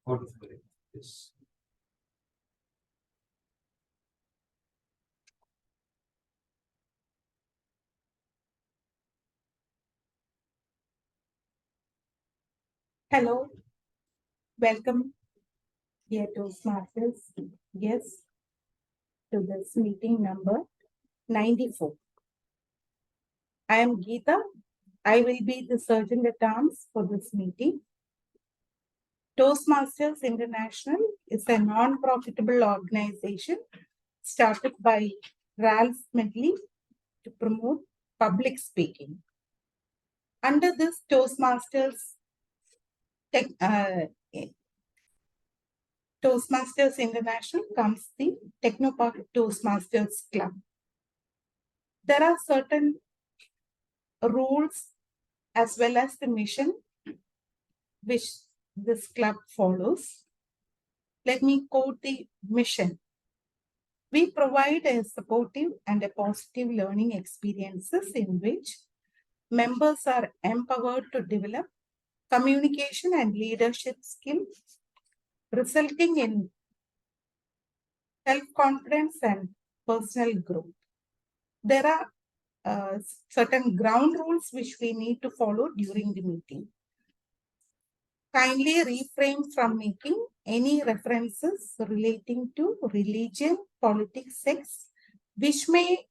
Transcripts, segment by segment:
Yes. Hello, welcome here to Smartest. Yes, to this meeting number 94. I am Geeta. I will be the surgeon at arms for this meeting. Toastmasters International is a non-profitable organization started by Ralph Medley to promote public speaking. Under this Toastmasters International comes the Technopark Toastmasters Club. There are certain rules as well as the mission which this club follows. Let me quote the mission. We provide a supportive and a positive learning experiences in which members are empowered to develop communication and leadership skills, resulting in self-confidence and personal growth. There are certain ground rules which we need to follow during the meeting. Kindly refrain from making any references relating to religion, politics, sex, which may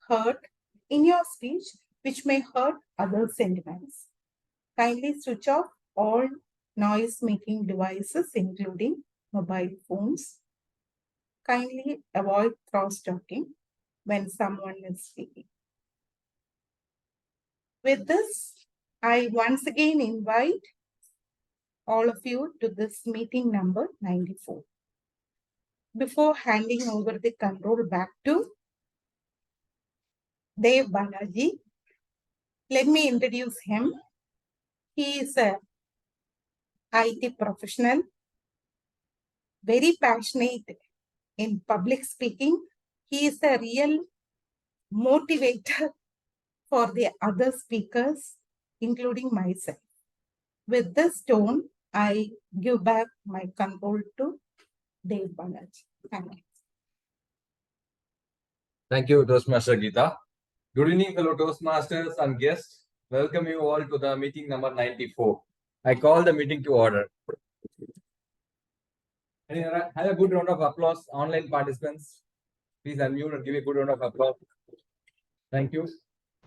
hurt in your speech, which may hurt other sentiments. Kindly switch off all noise-making devices, including mobile phones. Kindly avoid cross-talking when someone is speaking. With this, I once again invite all of you to this meeting number 94. Before handing over the control back to Dev Balaji, let me introduce him. He is a IT professional, very passionate in public speaking. He is a real motivator for the other speakers, including myself. With this tone, I give back my control to Dev Balaji. Thank you. Thank you, Toastmaster Geeta. Good evening, fellow Toastmasters and guests. Welcome you all to the meeting number 94. I call the meeting to order. And have a good round of applause, online participants. Please unmute and give a good round of applause. Thank you.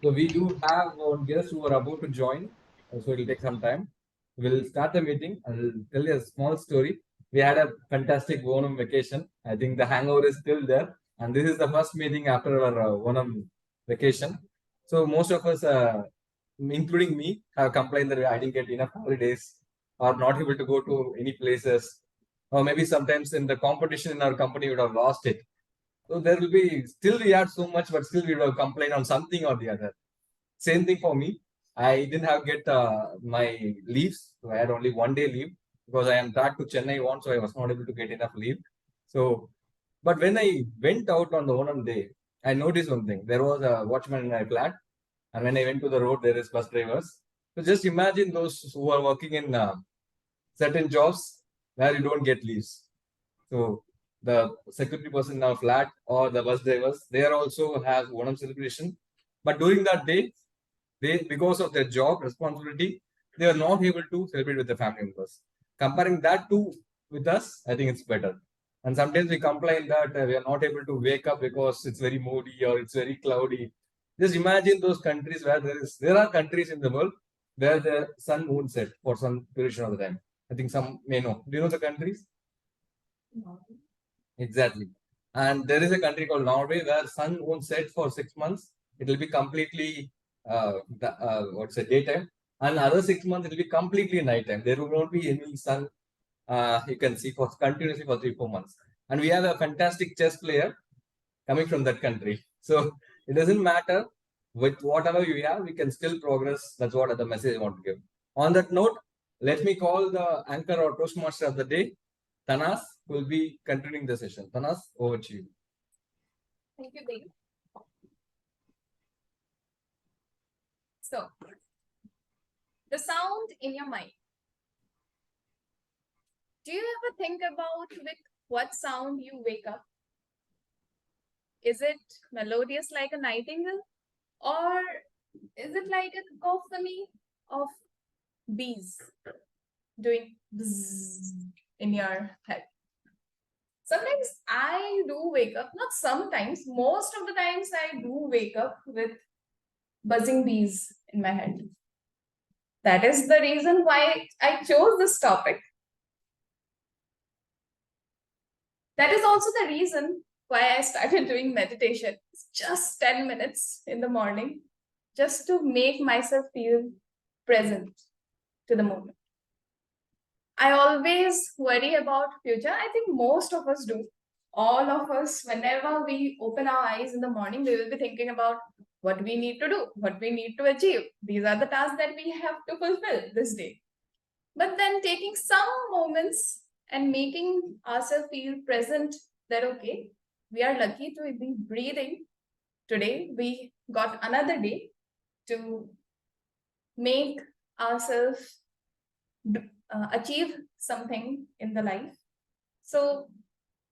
So we do have our guests who are about to join, so it will take some time. We'll start the meeting. I'll tell you a small story. We had a fantastic Onam vacation. I think the hangover is still there. And this is the first meeting after our Onam vacation. So most of us, including me, have complained that I didn't get enough holidays or not able to go to any places. Or maybe sometimes in the competition in our company, we would have lost it. So there will be, still we had so much, but still we will complain on something or the other. Same thing for me. I didn't have get my leaves. So I had only 1 day leave because I am back to Chennai once, so I was not able to get enough leave. So, but when I went out on the Onam day, I noticed one thing. There was a watchman in my flat. And when I went to the road, there is bus drivers. So just imagine those who are working in certain jobs where you don't get leaves. So the security person in our flat or the bus drivers, they are also have Onam celebration. But during that day, they, because of their job responsibility, they are not able to celebrate with the family members. Comparing that to with us, I think it's better. And sometimes we complain that we are not able to wake up because it's very moody or it's very cloudy. Just imagine those countries where there are countries in the world where the sun won't set for some duration of the time. I think some may know. Do you know the countries? No. Exactly. And there is a country called Norway where sun won't set for 6 months. It will be completely what's a daytime, and other 6 months it will be completely nighttime. There will not be any sun. You can see for continuously for 3-4 months. And we have a fantastic chess player coming from that country. So it doesn't matter with whatever you have, we can still progress. That's what the message I want to give. On that note, let me call the anchor or Toastmaster of the day, Tanaz, will be continuing the session. Tanaz, over to you. Thank you, Dave. So, the sound in your mind. Do you ever think about with what sound you wake up? Is it melodious like a nightingale? Or is it like a cacophony of bees doing bzzz in your head? Sometimes I do wake up, not sometimes, most of the times I do wake up with buzzing bees in my head. That is the reason why I chose this topic. That is also the reason why I started doing meditation. It's just 10 minutes in the morning, just to make myself feel present to the moment. I always worry about future. I think most of us do. All of us, whenever we open our eyes in the morning, we will be thinking about what we need to do, what we need to achieve. These are the tasks that we have to fulfill this day. But then taking some moments and making ourselves feel present that, okay, we are lucky to be breathing today. We got another day to make ourselves achieve something in the life. So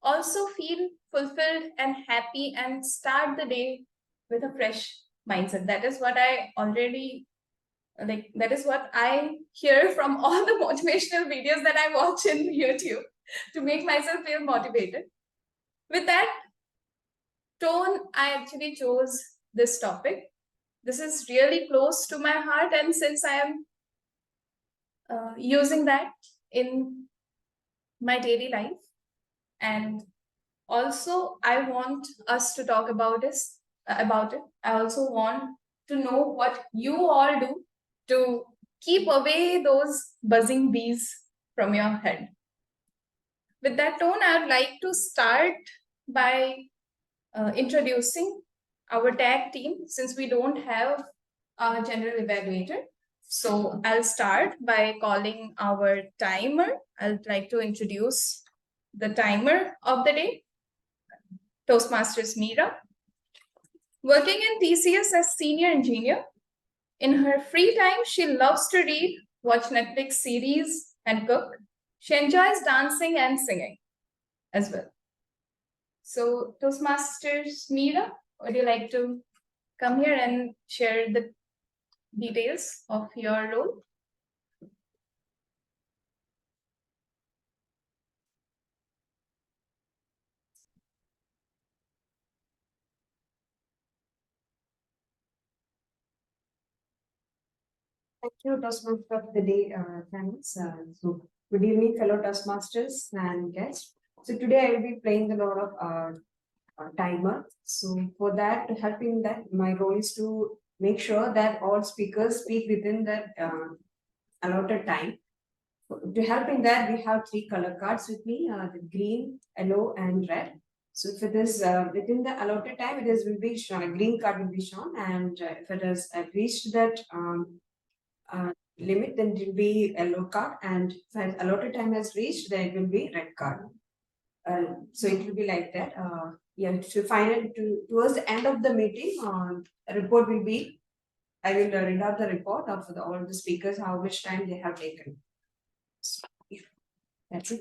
also feel fulfilled and happy and start the day with a fresh mindset. That is what I already like. That is what I hear from all the motivational videos that I watch in YouTube to make myself feel motivated. With that tone, I actually chose this topic. This is really close to my heart, and since I am using that in my daily life, and also I want us to talk about it. I also want to know what you all do to keep away those buzzing bees from your head. With that tone, I would like to start by introducing our tag team, since we don't have a general evaluator. So I'll start by calling our timer. I'd like to introduce the timer of the day, Toastmasters Meera. Working in TCS as senior engineer, in her free time, she loves to read, watch Netflix series, and cook. She enjoys dancing and singing as well. So, Toastmasters Meera, would you like to come here and share the details of your role? Thank you, Toastmaster of the day, Tanaz. So, good evening, fellow Toastmasters and guests. So, today I will be playing a lot of timer. So, for that, helping that, my role is to make sure that all speakers speak within that allotted time. To help in that, we have three color cards with me: the green, yellow, and red. So, if it is within the allotted time, it is will be shown. A green card will be shown, and if it is reached that limit, then it will be yellow card, and if allotted time has reached, then it will be red card. So it will be like that. Yeah, to find it towards the end of the meeting, a report will be. I will read out the report of all the speakers, how much time they have taken. So, yeah, that's it.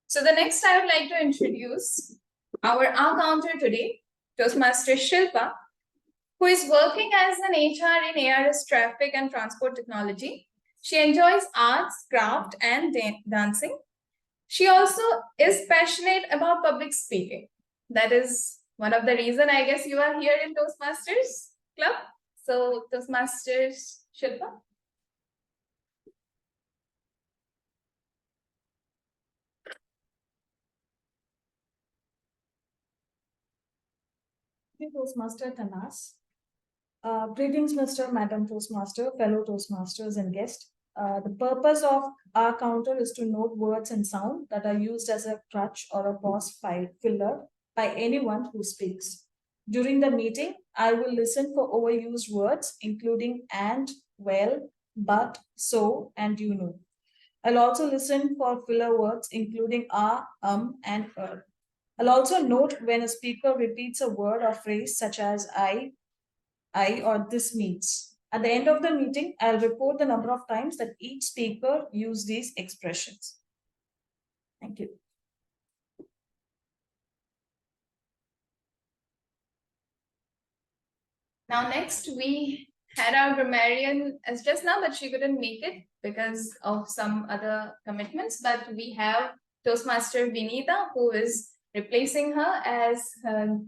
So the next I would like to introduce our counter today, Toastmaster Shilpa, who is working as an HR in ARS Traffic and Transport Technology. She enjoys arts, craft, and dancing. She also is passionate about public speaking. That is one of the reason I guess you are here in Toastmasters Club. So Toastmasters Shilpa. Toastmaster Tanaz. Greetings, Mr. Madam Toastmaster, fellow Toastmasters and guests. The purpose of our counter is to note words and sound that are used as a crutch or a pause filler by anyone who speaks. During the meeting, I will listen for overused words, including and, well, but, so, and you know. I'll also listen for filler words, including and I'll also note when a speaker repeats a word or phrase such as I, or this means. At the end of the meeting, I'll report the number of times that each speaker used these expressions. Thank you. Now next we had our grammarian as just now, but she couldn't make it because of some other commitments. But we have Toastmaster Vinita, who is replacing her as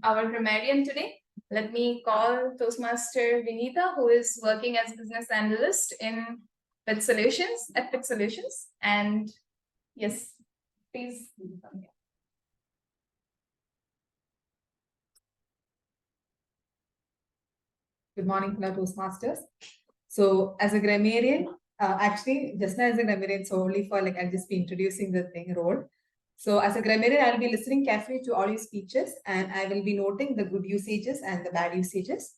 our grammarian today. Let me call Toastmaster Vinita, who is working as business analyst in Fit Solutions at Fit Solutions. And yes, please come here. Good morning, fellow Toastmasters. So, as a grammarian, actually, just now as a grammarian, so only for like I'll just be introducing the thing role. So, as a grammarian, I'll be listening carefully to all your speeches, and I will be noting the good usages and the bad usages,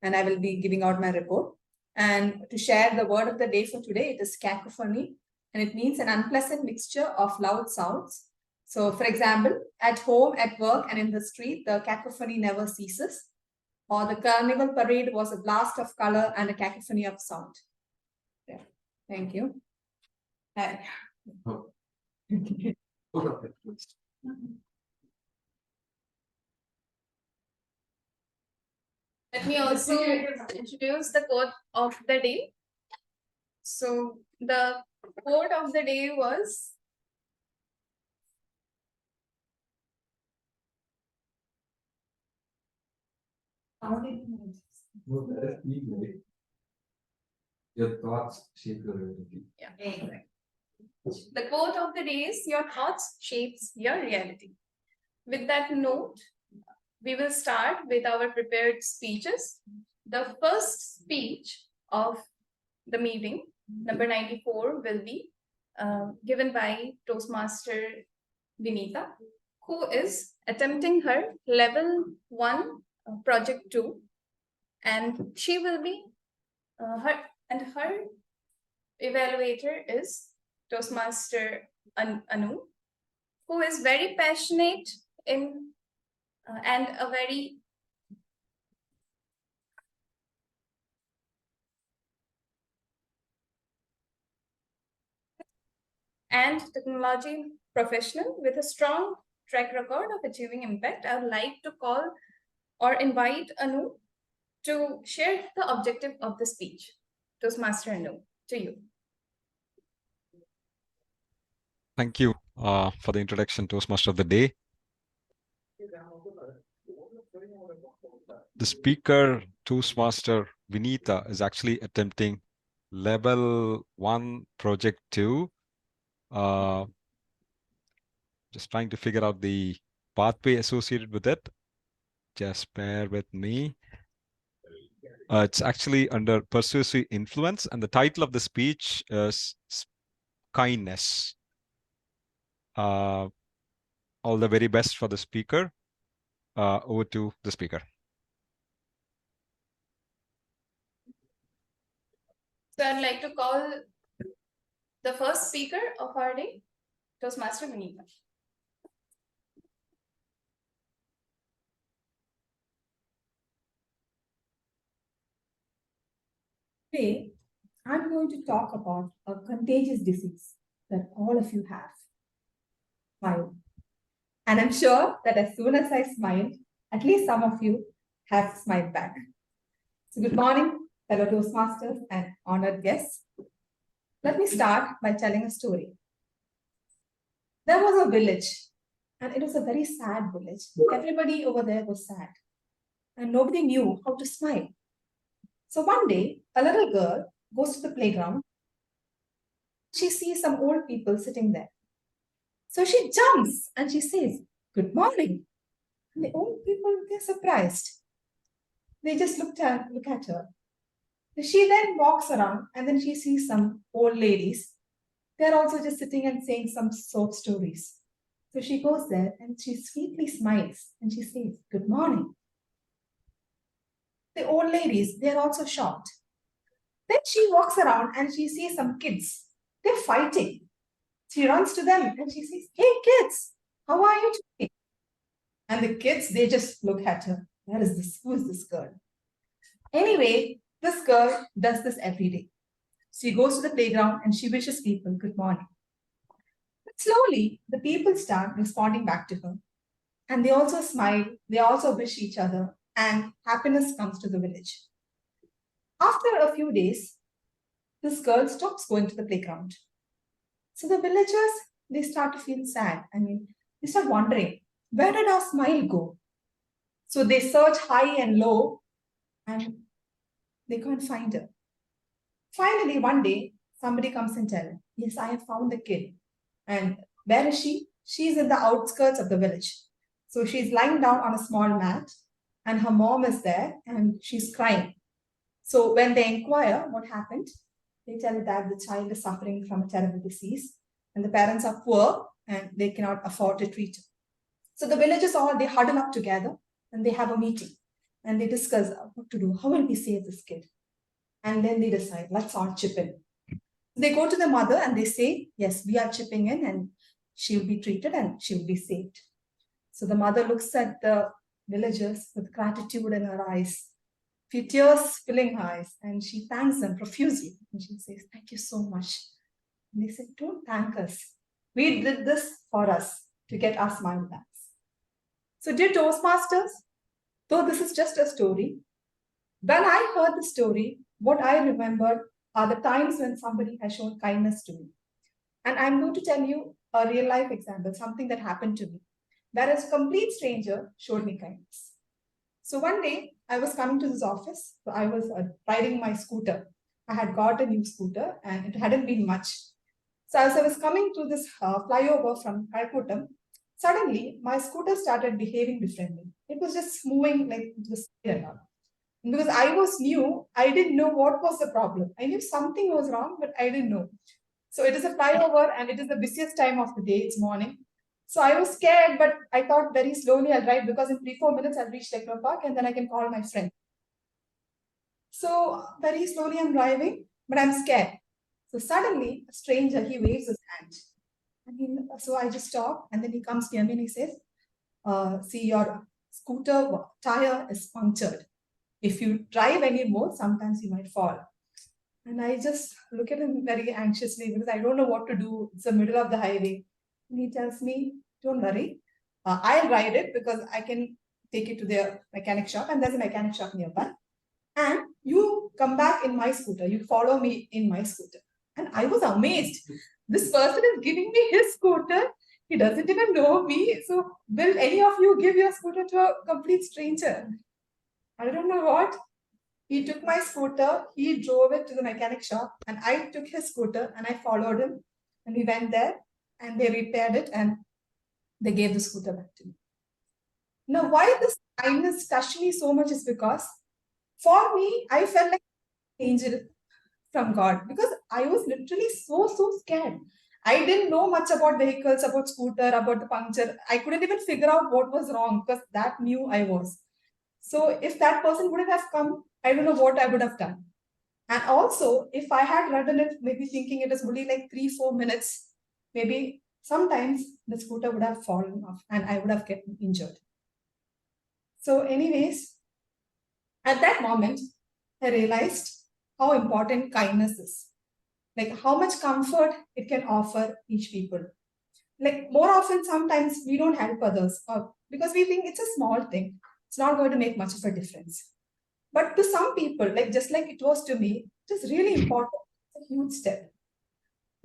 and I will be giving out my report. And to share the word of the day for today, it is cacophony, and it means an unpleasant mixture of loud sounds. So, for example, at home, at work, and in the street, the cacophony never ceases. Or the carnival parade was a blast of color and a cacophony of sound. Yeah. Thank you. Hi. Let me also introduce the quote of the day. So the quote of the day was, Your thoughts shape your reality. yeah, exactly. The quote of the day is, your thoughts shapes your reality. With that note, we will start with our prepared speeches. The first speech of the meeting, number 94, will be given by Toastmaster Vinita, who is attempting her level 1 project 2, and she will be her evaluator is Toastmaster Anu, who is very passionate in and a very technology professional with a strong track record of achieving impact. I would like to call or invite Anu to share the objective of the speech. Toastmaster Anu, to you. Thank you for the introduction, Toastmaster of the day. The speaker, Toastmaster Vinita, is actually attempting level 1 project 2. Just trying to figure out the pathway associated with it. Just bear with me. It's actually under persuasive influence, and the title of the speech is kindness. All the very best for the speaker. Over to the speaker. So I'd like to call the first speaker of our day, Toastmaster Vinita. Today, I'm going to talk about a contagious disease that all of you have. Smile. And I'm sure that as soon as I smiled, at least some of you have smiled back. So good morning, fellow Toastmasters and honored guests. Let me start by telling a story. There was a village, and it was a very sad village. Everybody over there was sad, and nobody knew how to smile. So one day, a little girl goes to the playground. She sees some old people sitting there. So she jumps and she says, "Good morning." And the old people, they're surprised. They just look at her. She then walks around and then she sees some old ladies. They're also just sitting and saying some soap stories. So she goes there and she sweetly smiles and she says, "Good morning." The old ladies, they're also shocked. Then she walks around and she sees some kids. They're fighting. She runs to them and she says, "Hey kids, how are you today?" And the kids, they just look at her. Who is this girl? Anyway, This girl does this every day. She goes to the playground and she wishes people good morning. But slowly, the people start responding back to her. And they also smile, they also wish each other, and happiness comes to the village. After a few days, this girl stops going to the playground. So the villagers, they start to feel sad. They start wondering, where did our smile go? So they search high and low and they can't find her. Finally, one day, somebody comes and tells, yes, I have found the kid. And where is she? She's in the outskirts of the village. So she's lying down on a small mat and her mom is there and she's crying. So when they inquire what happened, they tell that the child is suffering from a terrible disease and the parents are poor and they cannot afford to treat her. So the villagers they huddle up together and they have a meeting and they discuss what to do. How will we save this kid? And then they decide, let's all chip in. They go to the mother and they say, yes, we are chipping in and she will be treated and she will be saved. So the mother looks at the villagers with gratitude in her eyes, with tears filling her eyes, and she thanks them profusely. And she says, thank you so much. And they say, don't thank us. We did this for us to get our smile back. So dear Toastmasters, though this is just a story, when I heard the story, what I remember are the times when somebody has shown kindness to me. And I'm going to tell you a real life example, something that happened to me, where a complete stranger showed me kindness. So one day I was coming to this office. So I was riding my scooter. I had got a new scooter and it hadn't been much. So as I was coming to this flyover from Calcutta, suddenly my scooter started behaving differently. It was just moving like it was and all. Because I was new, I didn't know what was the problem. I knew something was wrong, but I didn't know. So it is a flyover and it is the busiest time of the day, it's morning. So I was scared, but I thought very slowly I'll ride because in 3-4 minutes I'll reach Techno Park and then I can call my friend. So very slowly I'm driving, but I'm scared. So suddenly a stranger, he waves his hand. So I just stop and then he comes near me and he says, see, your scooter tire is punctured. If you drive anymore, sometimes you might fall. And I just look at him very anxiously because I don't know what to do. It's the middle of the highway. And he tells me, don't worry. I'll ride it because I can take it to the mechanic shop and there's a mechanic shop nearby. And you come back in my scooter. You follow me in my scooter. And I was amazed. This person is giving me his scooter. He doesn't even know me. So will any of you give your scooter to a complete stranger? I don't know what. He took my scooter, he drove it to the mechanic shop, and I took his scooter and I followed him. And we went there and they repaired it and they gave the scooter back to me. Now, why this kindness touched me so much is because for me, I felt like an angel from God because I was literally so scared. I didn't know much about vehicles, about scooter, about the puncture. I couldn't even figure out what was wrong because that new I was. So if that person wouldn't have come, I don't know what I would have done. And also, if I had ridden it, maybe thinking it was only like 3-4 minutes, maybe sometimes the scooter would have fallen off and I would have gotten injured. So anyways, at that moment, I realized how important kindness is. Like how much comfort it can offer each people. Like more often, sometimes we don't help others because we think it's a small thing. It's not going to make much of a difference. But to some people, like just like it was to me, it is really important. It's a huge step.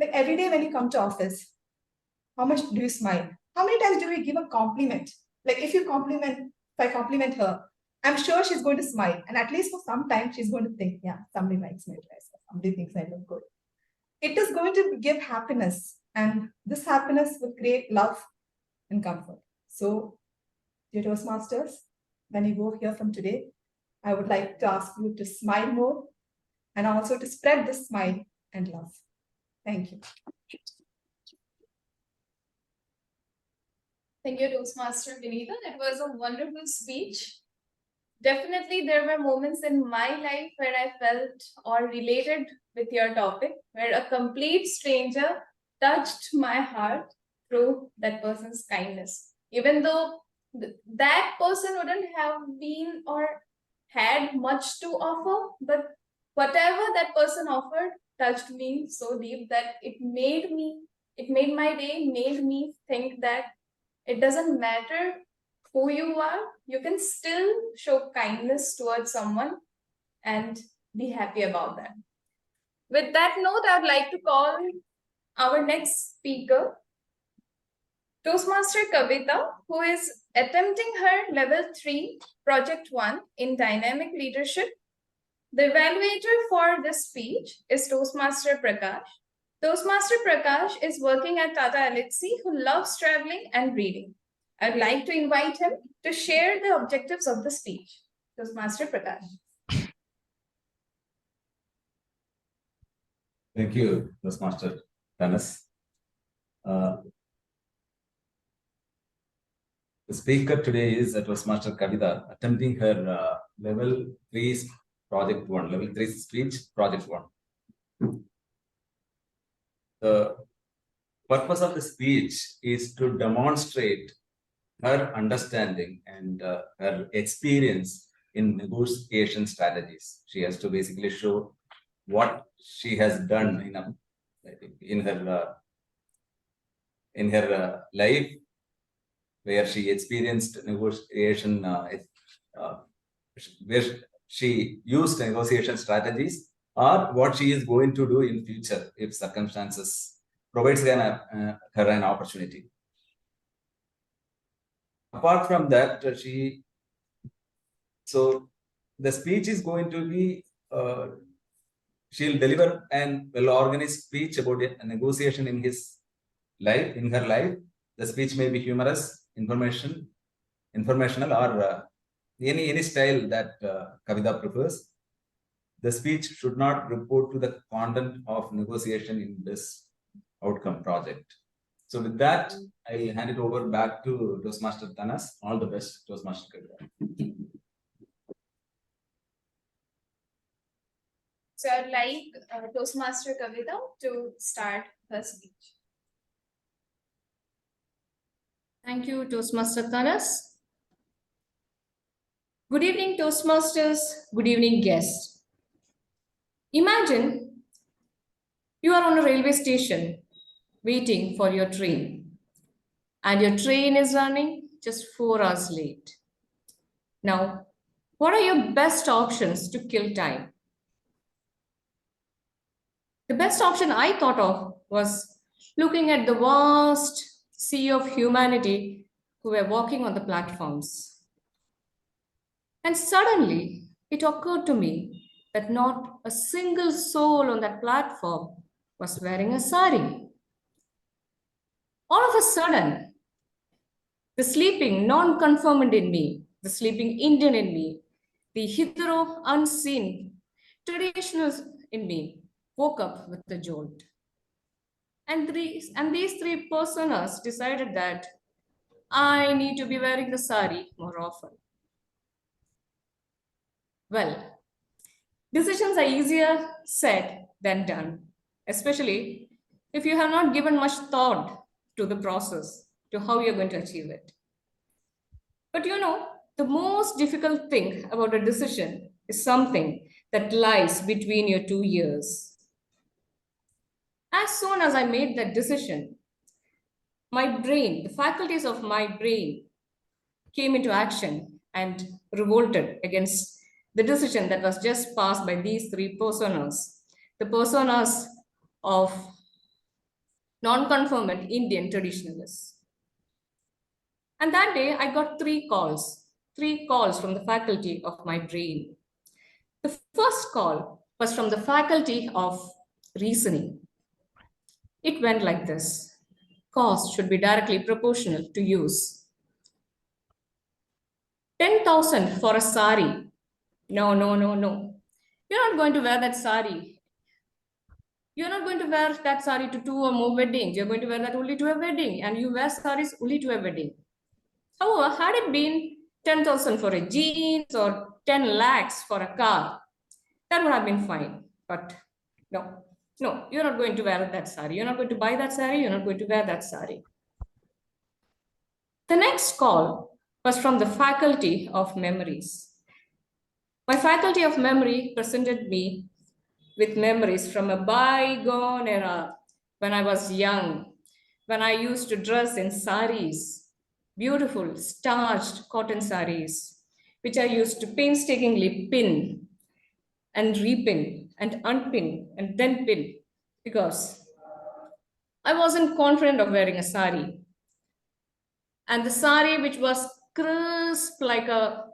Like every day when you come to office, how much do you smile? How many times do we give a compliment? Like if I compliment her, I'm sure she's going to smile. And at least for some time, she's going to think, yeah, somebody likes my dress. Somebody thinks I look good. It is going to give happiness. And this happiness will create love and comfort. So, dear Toastmasters, when you go here from today, I would like to ask you to smile more and also to spread this smile and love. Thank you. Thank you, Toastmaster Vinita. It was a wonderful speech. Definitely, there were moments in my life where I felt or related with your topic, where a complete stranger touched my heart through that person's kindness. Even though that person wouldn't have been or had much to offer, but whatever that person offered touched me so deep that it made my day, made me think that it doesn't matter who you are, you can still show kindness towards someone and be happy about that. With that note, I would like to call our next speaker, Toastmaster Kavita, who is attempting her level 3 project 1 in dynamic leadership. The evaluator for this speech is Toastmaster Prakash. Toastmaster Prakash is working at Tata Elxsi, who loves traveling and reading. I'd like to invite him to share the objectives of the speech. Toastmaster Prakash. Thank you, Toastmaster Tanaz. The speaker today is Toastmaster Kavita, attempting her level 3 project 1, level 3 speech project 1. The purpose of the speech is to demonstrate her understanding and her experience in negotiation strategies. She has to basically show what she has done in her life, where she experienced negotiation, where she used negotiation strategies, or what she is going to do in future if circumstances provides her an opportunity. Apart from that, so the speech is going to be, she'll deliver an well-organized speech about a negotiation in her life. The speech may be humorous, informational, or any style that Kavita prefers. The speech should not report to the content of negotiation in this outcome project. So with that, I'll hand it over back to Toastmaster Tanaz. All the best, Toastmaster Kavita. So I'd like Toastmaster Kavita to start her speech. Thank you, Toastmaster Tanaz. Good evening, Toastmasters. Good evening, guests. Imagine you are on a railway station waiting for your train, and your train is running just 4 hours late. Now, what are your best options to kill time? The best option I thought of was looking at the vast sea of humanity who were walking on the platforms. And suddenly, it occurred to me that not a single soul on that platform was wearing a sari. All of a sudden, the sleeping non-conformant in me, the sleeping Indian in me, the hitherto unseen traditionals in me woke up with a jolt. And these 3 personas decided that I need to be wearing the sari more often. Well, decisions are easier said than done, especially if you have not given much thought to the process, to how you're going to achieve it. But you know, the most difficult thing about a decision is something that lies between your 2 ears. As soon as I made that decision, my brain, the faculties of my brain came into action and revolted against the decision that was just passed by these 3 personas, the personas of non-conformant Indian traditionalists. And that day I got 3 calls from the faculty of my brain. The first call was from the faculty of reasoning. It went like this: cost should be directly proportional to use. 10,000 for a sari. No. You're not going to wear that sari. You're not going to wear that sari to 2 or more weddings. You're going to wear that only to a wedding, and you wear saris only to a wedding. However, had it been 10,000 for a jeans or 10 lakhs for a car, that would have been fine. But no, you're not going to wear that sari. You're not going to buy that sari. You're not going to wear that sari. The next call was from the faculty of memories. My faculty of memory presented me with memories from a bygone era when I was young, when I used to dress in saris, beautiful starched cotton saris, which I used to painstakingly pin and repin and unpin and then pin because I wasn't confident of wearing a sari. And the sari, which was crisp like a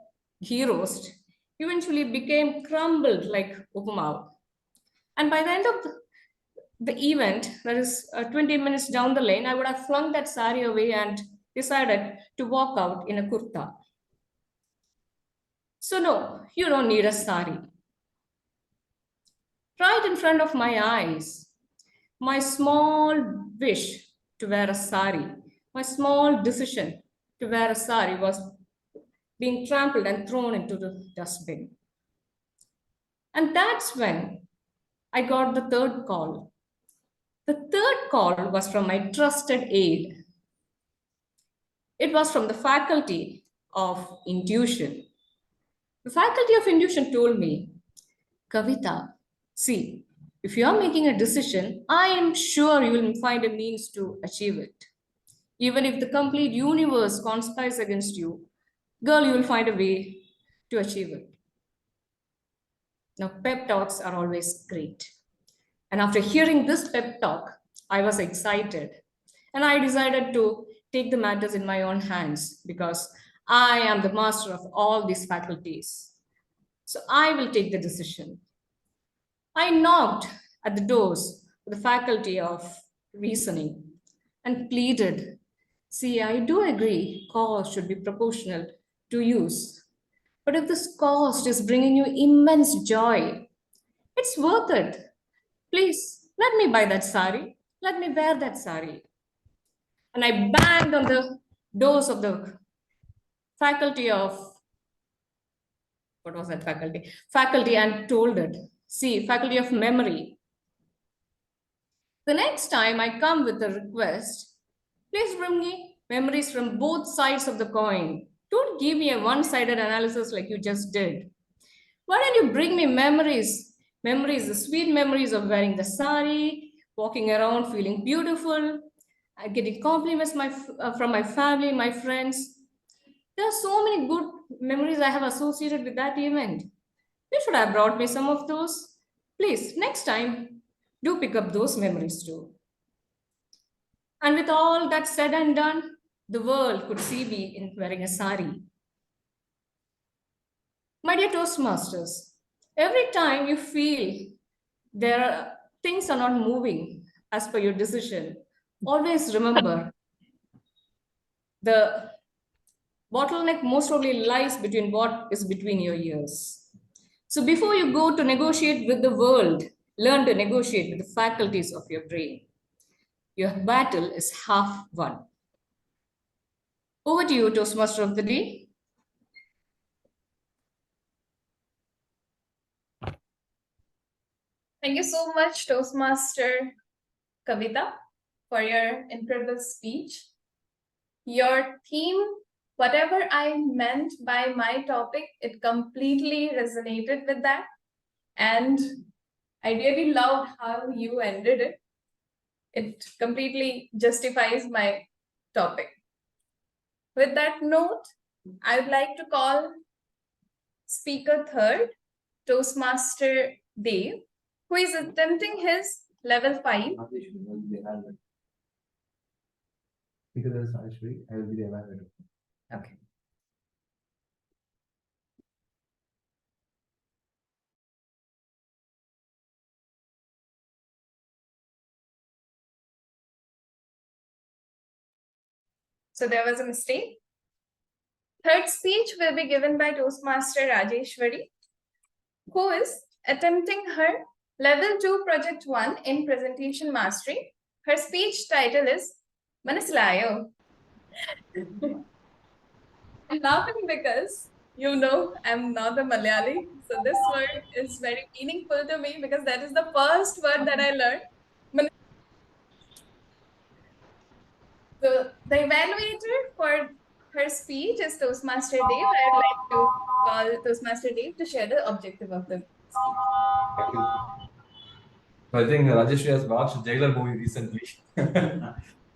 ghee roast, eventually became crumbled like upama. And by the end of the event, that is 20 minutes down the lane, I would have flung that sari away and decided to walk out in a kurta. So no, you don't need a sari. Right in front of my eyes, my small wish to wear a sari, my small decision to wear a sari was being trampled and thrown into the dustbin. And that's when I got the third call. The third call was from my trusted aide. It was from the faculty of intuition. The faculty of intuition told me, Kavita, see, if you are making a decision, I am sure you will find a means to achieve it. Even if the complete universe conspires against you, girl, you will find a way to achieve it. Now, pep talks are always great. And after hearing this pep talk, I was excited. And I decided to take the matters in my own hands because I am the master of all these faculties. So I will take the decision. I knocked at the doors of the faculty of reasoning and pleaded, see, I do agree cost should be proportional to use. But if this cost is bringing you immense joy, it's worth it. Please, let me buy that sari. Let me wear that sari. And I banged on the doors of the faculty of, what was that faculty? Faculty and told it, see, faculty of memory. The next time I come with a request, please bring me memories from both sides of the coin. Don't give me a one-sided analysis like you just did. Why don't you bring me memories? Memories, the sweet memories of wearing the sari, walking around feeling beautiful, getting compliments from my family, my friends. There are so many good memories I have associated with that event. You should have brought me some of those. Please, next time, do pick up those memories too. And with all that said and done, the world could see me in wearing a sari. My dear Toastmasters, every time you feel things are not moving as per your decision, always remember the bottleneck most probably lies between what is between your ears. So before you go to negotiate with the world, learn to negotiate with the faculties of your brain. Your battle is half won. Over to you, Toastmaster of the Day. Thank you so much, Toastmaster Kavita, for your incredible speech. Your theme, whatever I meant by my topic, it completely resonated with that. And I really loved how you ended it. It completely justifies my topic. With that note, I would like to call speaker third, Toastmaster Dave, who is attempting his level 5. Because I will be the evaluator. Okay. So there was a mistake. Third speech will be given by Toastmaster Rajeshwari, who is attempting her level 2 project 1 in presentation mastery. Her speech title is Manislayo. I'm laughing because I'm not a Malayali. So this word is very meaningful to me because that is the first word that I learned. So the evaluator for her speech is Toastmaster Dave. I'd like to call Toastmaster Dave to share the objective of the speech. Thank you. I think Rajeshri has watched Jailer movie recently.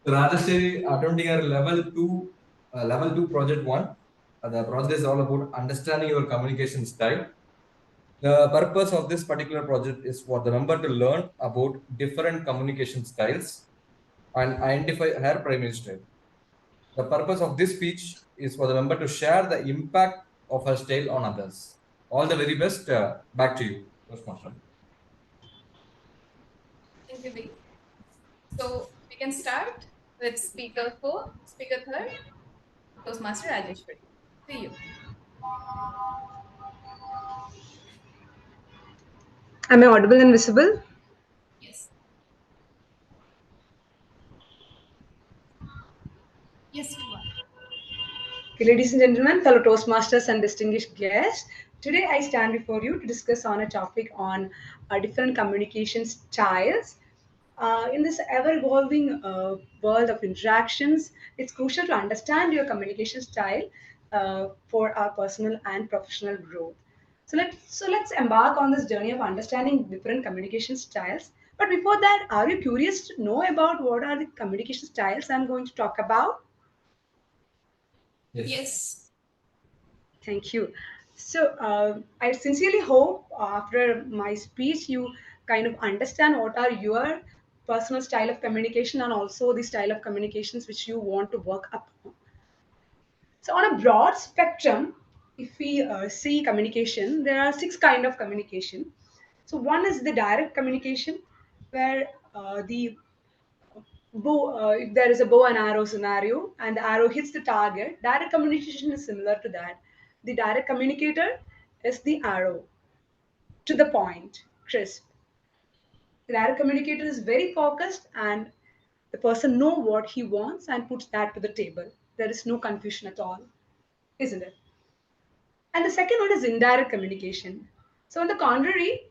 Rajeshri attempting her level 2 project 1. The project is all about understanding your communication style. The purpose of this particular project is for the member to learn about different communication styles and identify her primary style. The purpose of this speech is for the member to share the impact of her style on others. All the very best. Back to you, Toastmaster. Thank you, Vic. So we can start with speaker 4, speaker 3rd, Toastmaster Rajeshwari. See you. Am I audible and visible? Yes. Yes, you are. Okay, ladies and gentlemen, fellow Toastmasters and distinguished guests, today I stand before you to discuss on a topic on different communication styles. In this ever-evolving world of interactions, it's crucial to understand your communication style for our personal and professional growth. So let's embark on this journey of understanding different communication styles. But before that, are you curious to know about what are the communication styles I'm going to talk about? Yes. Thank you. So I sincerely hope after my speech you kind of understand what are your personal style of communication and also the style of communications which you want to work upon. So on a broad spectrum, if we see communication, there are six kind of communication. So one is the direct communication, where if there is a bow and arrow scenario and the arrow hits the target, direct communication is similar to that. The direct communicator is the arrow, to the point, crisp. The direct communicator is very focused and the person know what he wants and puts that to the table. There is no confusion at all, isn't it? And the second one is indirect communication. So, on the contrary,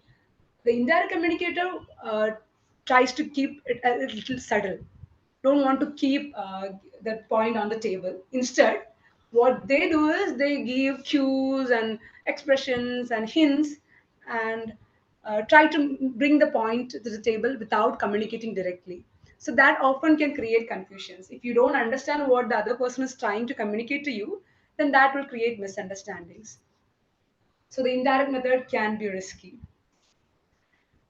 the indirect communicator tries to keep it a little subtle. Don't want to keep that point on the table. Instead, what they do is they give cues and expressions and hints and try to bring the point to the table without communicating directly. So that often can create confusions. If you don't understand what the other person is trying to communicate to you, then that will create misunderstandings. So the indirect method can be risky.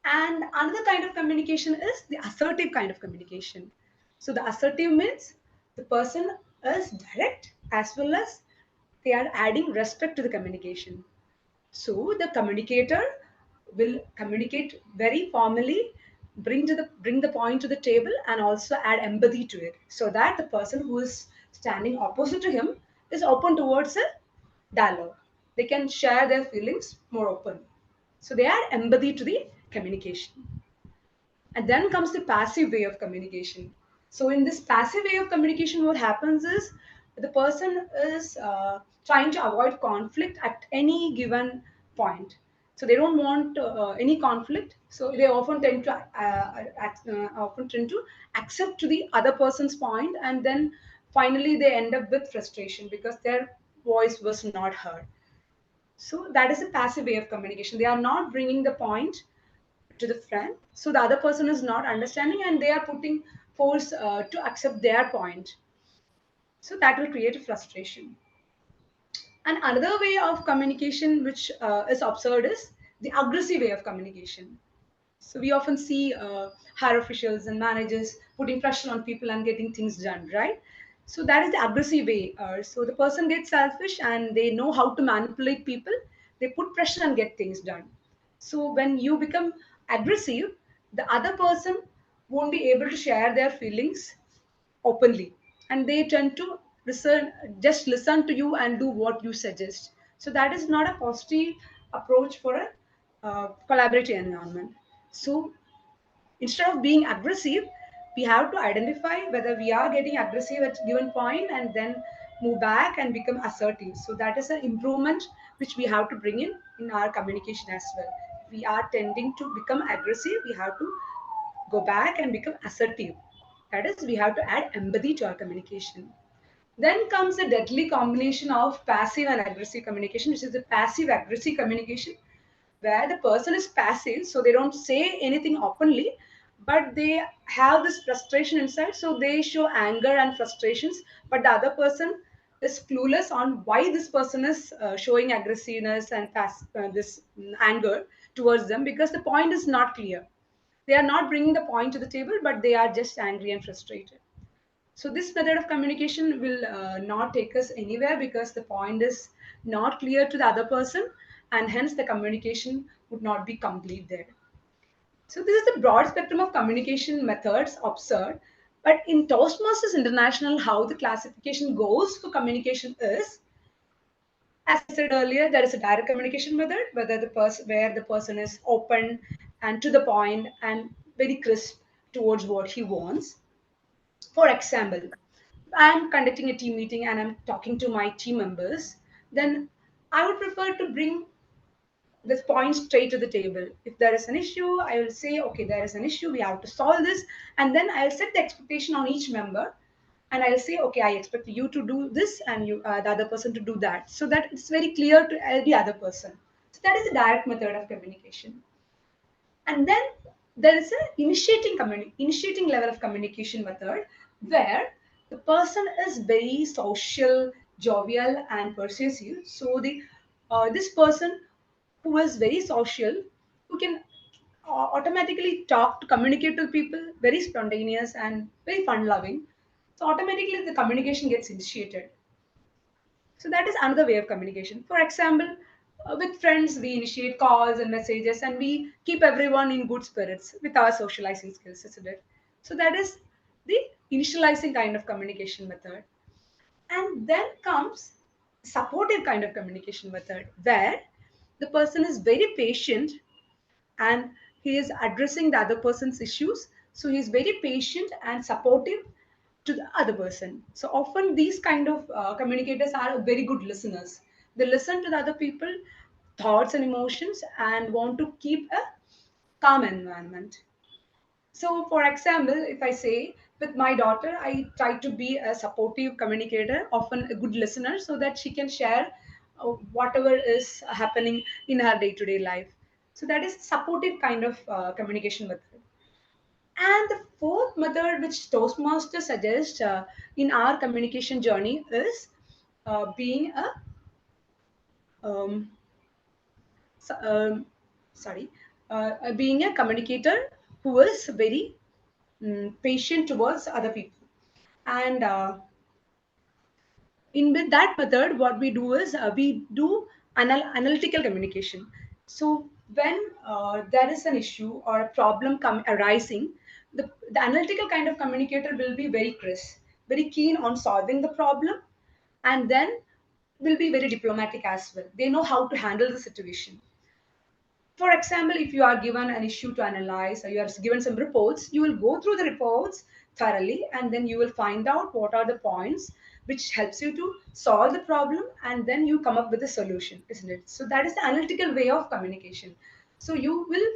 And another kind of communication is the assertive kind of communication. So the assertive means the person is direct as well as they are adding respect to the communication. So the communicator will communicate very formally, bring the point to the table and also add empathy to it so that the person who is standing opposite to him is open towards a dialogue. They can share their feelings more open. So they add empathy to the communication. And then comes the passive way of communication. So in this passive way of communication, what happens is the person is trying to avoid conflict at any given point. So they don't want any conflict. So they often tend to accept to the other person's point, and then finally they end up with frustration because their voice was not heard. So that is a passive way of communication. They are not bringing the point to the friend, so the other person is not understanding and they are putting force to accept their point. So that will create a frustration. And another way of communication which is observed is the aggressive way of communication. So we often see higher officials and managers putting pressure on people and getting things done, right? So that is the aggressive way. So the person gets selfish and they know how to manipulate people. They put pressure and get things done. So when you become aggressive, the other person won't be able to share their feelings openly, and they tend to listen to you and do what you suggest. So that is not a positive approach for a collaborative environment. So instead of being aggressive, we have to identify whether we are getting aggressive at given point and then move back and become assertive. So that is an improvement which we have to bring in our communication as well. If we are tending to become aggressive, we have to go back and become assertive. That is, we have to add empathy to our communication. Then comes the deadly combination of passive and aggressive communication, which is the passive aggressive communication, where the person is passive, so they don't say anything openly, but they have this frustration inside, so they show anger and frustrations, but the other person is clueless on why this person is showing aggressiveness and this anger towards them, because the point is not clear. They are not bringing the point to the table, but they are just angry and frustrated. So this method of communication will not take us anywhere, because the point is not clear to the other person, and hence the communication would not be complete there. So this is the broad spectrum of communication methods observed. But in Toastmasters International, how the classification goes for communication is, as I said earlier, there is a direct communication method, where the person is open and to the point and very crisp towards what he wants. For example, I'm conducting a team meeting and I'm talking to my team members, then I would prefer to bring this point straight to the table. If there is an issue, I will say, okay, there is an issue, we have to solve this. And then I'll set the expectation on each member. And I'll say, okay, I expect you to do this and the other person to do that. So that it's very clear to the other person. So that is a direct method of communication. And then there is an initiating level of communication method, where the person is very social, jovial, and persuasive. So this person who is very social, who can automatically talk to communicate to people, very spontaneous and very fun loving. So automatically the communication gets initiated. So that is another way of communication. For example, with friends, we initiate calls and messages, and we keep everyone in good spirits with our socializing skills, isn't it? So that is the initializing kind of communication method. And then comes supportive kind of communication method, where the person is very patient and he is addressing the other person's issues. So he is very patient and supportive to the other person. So often these kind of communicators are very good listeners. They listen to the other people thoughts and emotions and want to keep a calm environment. So for example, if I say with my daughter, I try to be a supportive communicator, often a good listener, so that she can share whatever is happening in her day-to-day life. So that is supportive kind of communication method. And the fourth method which Toastmasters suggests in our communication journey is being a um, so- sorry, being a communicator who is very patient towards other people. And in with that method, what we do is we do analytical communication. So when there is an issue or a problem arising, the analytical kind of communicator will be very crisp, very keen on solving the problem, and then will be very diplomatic as well. They know how to handle the situation. For example, if you are given an issue to analyze or you are given some reports, you will go through the reports thoroughly, and then you will find out what are the points which helps you to solve the problem, and then you come up with a solution, isn't it? So that is the analytical way of communication. So you will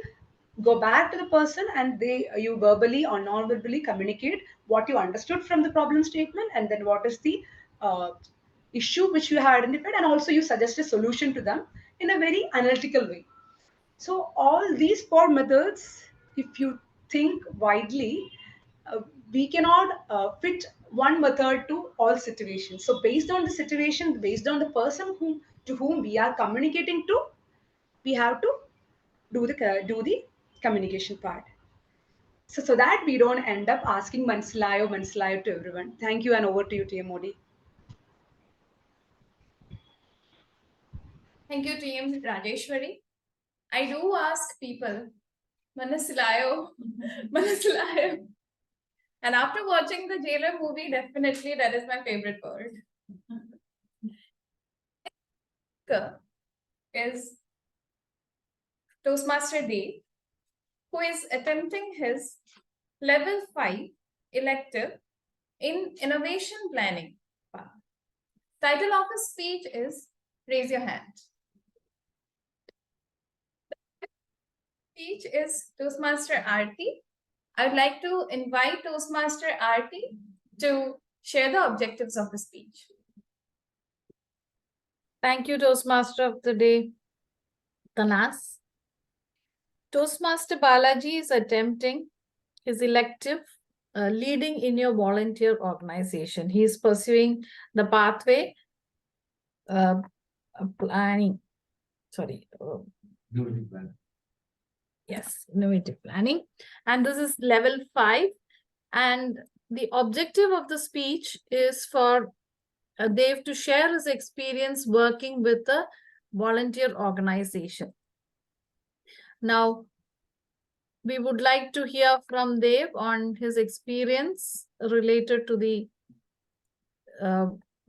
go back to the person and you verbally or non-verbally communicate what you understood from the problem statement, and then what is the uh, issue which you have identified, and also you suggest a solution to them in a very analytical way. So all these four methods, if you think widely, we cannot fit one method to all situations. So based on the situation, based on the person to whom we are communicating to, we have to do the communication part. So that we don't end up asking Manslayo to everyone. Thank you, and over to you, TMOD. Thank you, team Rajeshwari. I do ask people, Manasilayo, Manasilayo. And after watching the Jailer movie, definitely that is my favorite word. Is Toastmaster Dave, who is attempting his level 5 elective in innovation planning. Title of his speech is Raise Your Hand. Speech is Toastmaster Aarti. I would like to invite Toastmaster Aarti to share the objectives of the speech. Thank you, Toastmaster of the Day, Tanaz. Toastmaster Balaji is attempting his elective leading in your volunteer organization. He is pursuing the pathway planning. Sorry. Yes, innovative planning. And this is level 5. And the objective of the speech is for Dev to share his experience working with a volunteer organization. Now, we would like to hear from Dev on his experience related to the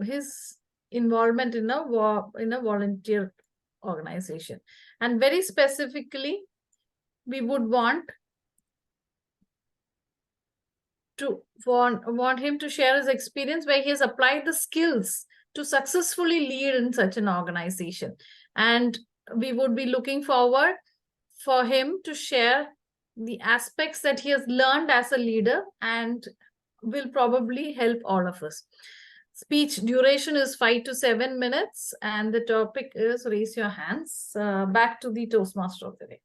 his involvement in a volunteer organization, and very specifically, we would want him to share his experience where he has applied the skills to successfully lead in such an organization, and we would be looking forward for him to share the aspects that he has learned as a leader and will probably help all of us. Speech duration is 5 to 7 minutes, and the topic is raise your hands. Back to the Toastmaster of the day.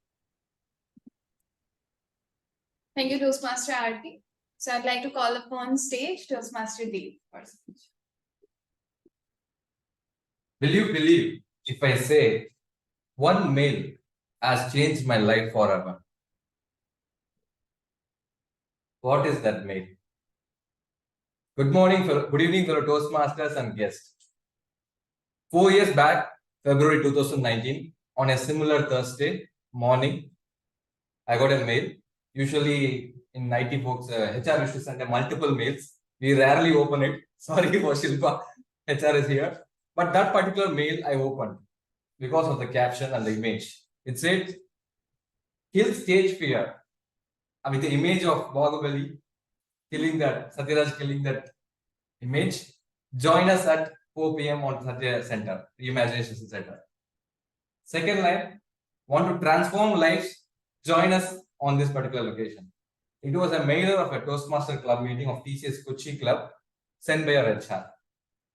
Thank you, Toastmaster Aarti. So I'd like to call upon stage Toastmaster Dev for speech. Will you believe if I say one mail has changed my life forever? What is that mail? Good evening, fellow Toastmasters and guests. 4 years back, February 2019, on a similar Thursday morning, I got a mail. Usually in IT folks, HR used to send multiple mails. We rarely open it. Sorry for Shilpa, HR is here. But that particular mail I opened because of the caption and the image. It said, kill stage fear. With the image of Bahubali killing that, Satyaraj killing that image. Join us at 4 p.m. on Satya Center, Reimagination Center. Second line, want to transform lives, join us on this particular location. It was a mailer of a Toastmaster Club meeting of TCS Kochi Club sent by our HR.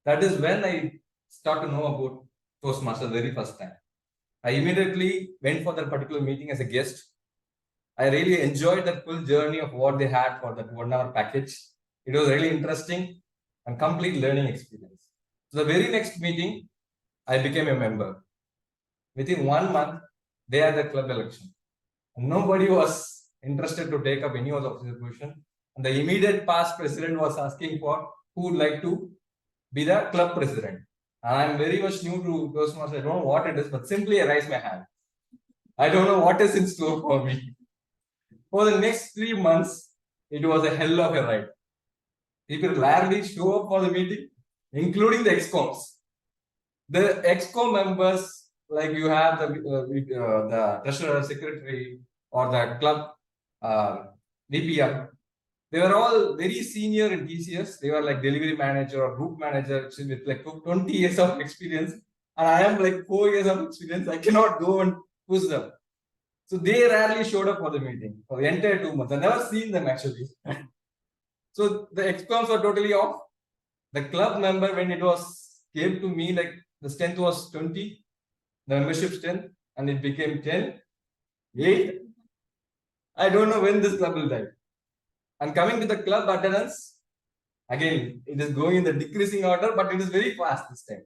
That is when I started to know about Toastmasters very first time. I immediately went for that particular meeting as a guest. I really enjoyed that full journey of what they had for that 1 hour package. It was really interesting and complete learning experience. So the very next meeting, I became a member. Within 1 month, they had the club election. And nobody was interested to take up any of the position. And the immediate past president was asking for who would like to be the club president. And I'm very much new to Toastmasters. I don't know what it is, but simply I raise my hand. I don't know what is in store for me. For the next 3 months, it was a hell of a ride. People rarely show up for the meeting, including the ExComs. The ExCom members, like you have the treasurer, secretary, or the club VPM, they were all very senior in TCS. They were like delivery manager or group manager with like 20 years of experience. And I am like 4 years of experience. I cannot go and push them. So they rarely showed up for the meeting for the entire 2 months. I never seen them actually. So the ExComs were totally off. The club member, when it was came to me, like the strength was 20, the membership strength, and it became 10, 8. I don't know when this club will die. And coming to the club attendance, again, it is going in the decreasing order, but it is very fast this time.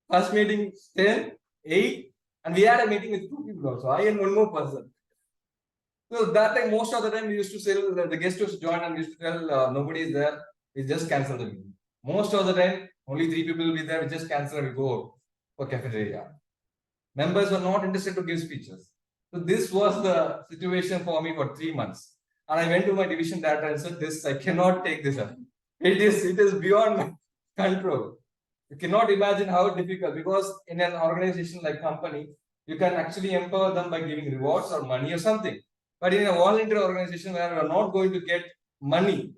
First meeting 10, 8, and we had a meeting with 2 people also, I and one more person. So that time, most of the time, we used to say the guest used to join and we used to tell nobody is there, we just cancel the meeting. Most of the time, only 3 people will be there, we just cancel and we go for cafeteria. Members were not interested to give speeches. So this was the situation for me for 3 months. And I went to my division director and said, this, I cannot take this up. It is beyond my control. You cannot imagine how difficult, because in an organization like company, you can actually empower them by giving rewards or money or something. But in a volunteer organization where you are not going to get money,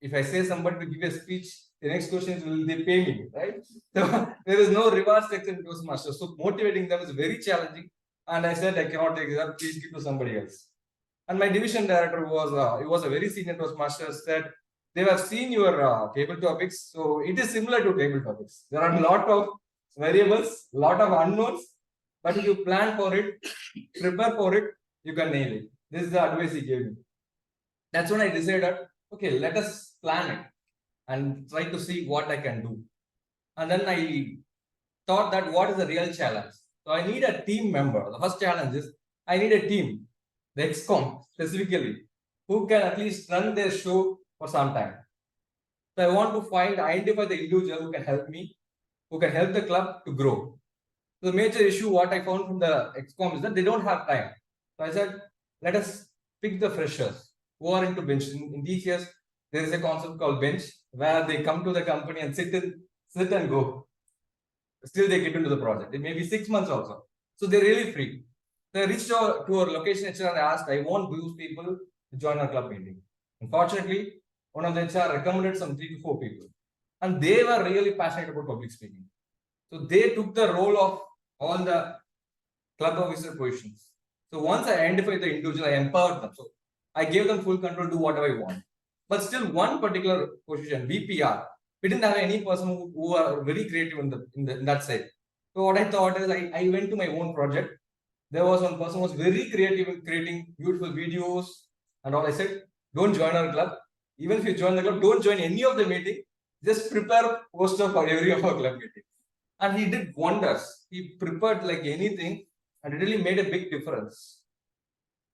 if I say somebody to give a speech, the next question is, will they pay me, right? So there is no reward structure in Toastmasters. So motivating them is very challenging. And I said, I cannot take it up, please give to somebody else. And my division director was a very senior Toastmaster, said, they have seen your table topics. So it is similar to table topics. There are a lot of variables, a lot of unknowns, but if you plan for it, prepare for it, you can nail it. This is the advice he gave me. That's when I decided, okay, let us plan it and try to see what I can do. And then I thought that what is the real challenge? So I need a team member. The first challenge is I need a team, the XCOM specifically, who can at least run their show for some time. So I want to identify the individual who can help me, who can help the club to grow. The major issue, what I found from the XCOM is that they don't have time. So I said, let us pick the freshers who are into bench. In these years, there is a concept called bench where they come to the company and sit and go. Still they get into the project. It may be 6 months also. So they're really free. They reached out to our location HR and asked, I want those people to join our club meeting. Unfortunately, one of the HR recommended some 3 to 4 people. And they were really passionate about public speaking. So they took the role of all the club officer positions. So once I identified the individual, I empowered them. So I gave them full control to do whatever I want. But still, one particular position, VPR, we didn't have any person who are very creative in that side. So what I thought is I went to my own project. There was one person who was very creative in creating beautiful videos and all. I said, don't join our club. Even if you join the club, don't join any of the meeting. Just prepare poster for every of our club meeting. And he did wonders. He prepared like anything and it really made a big difference.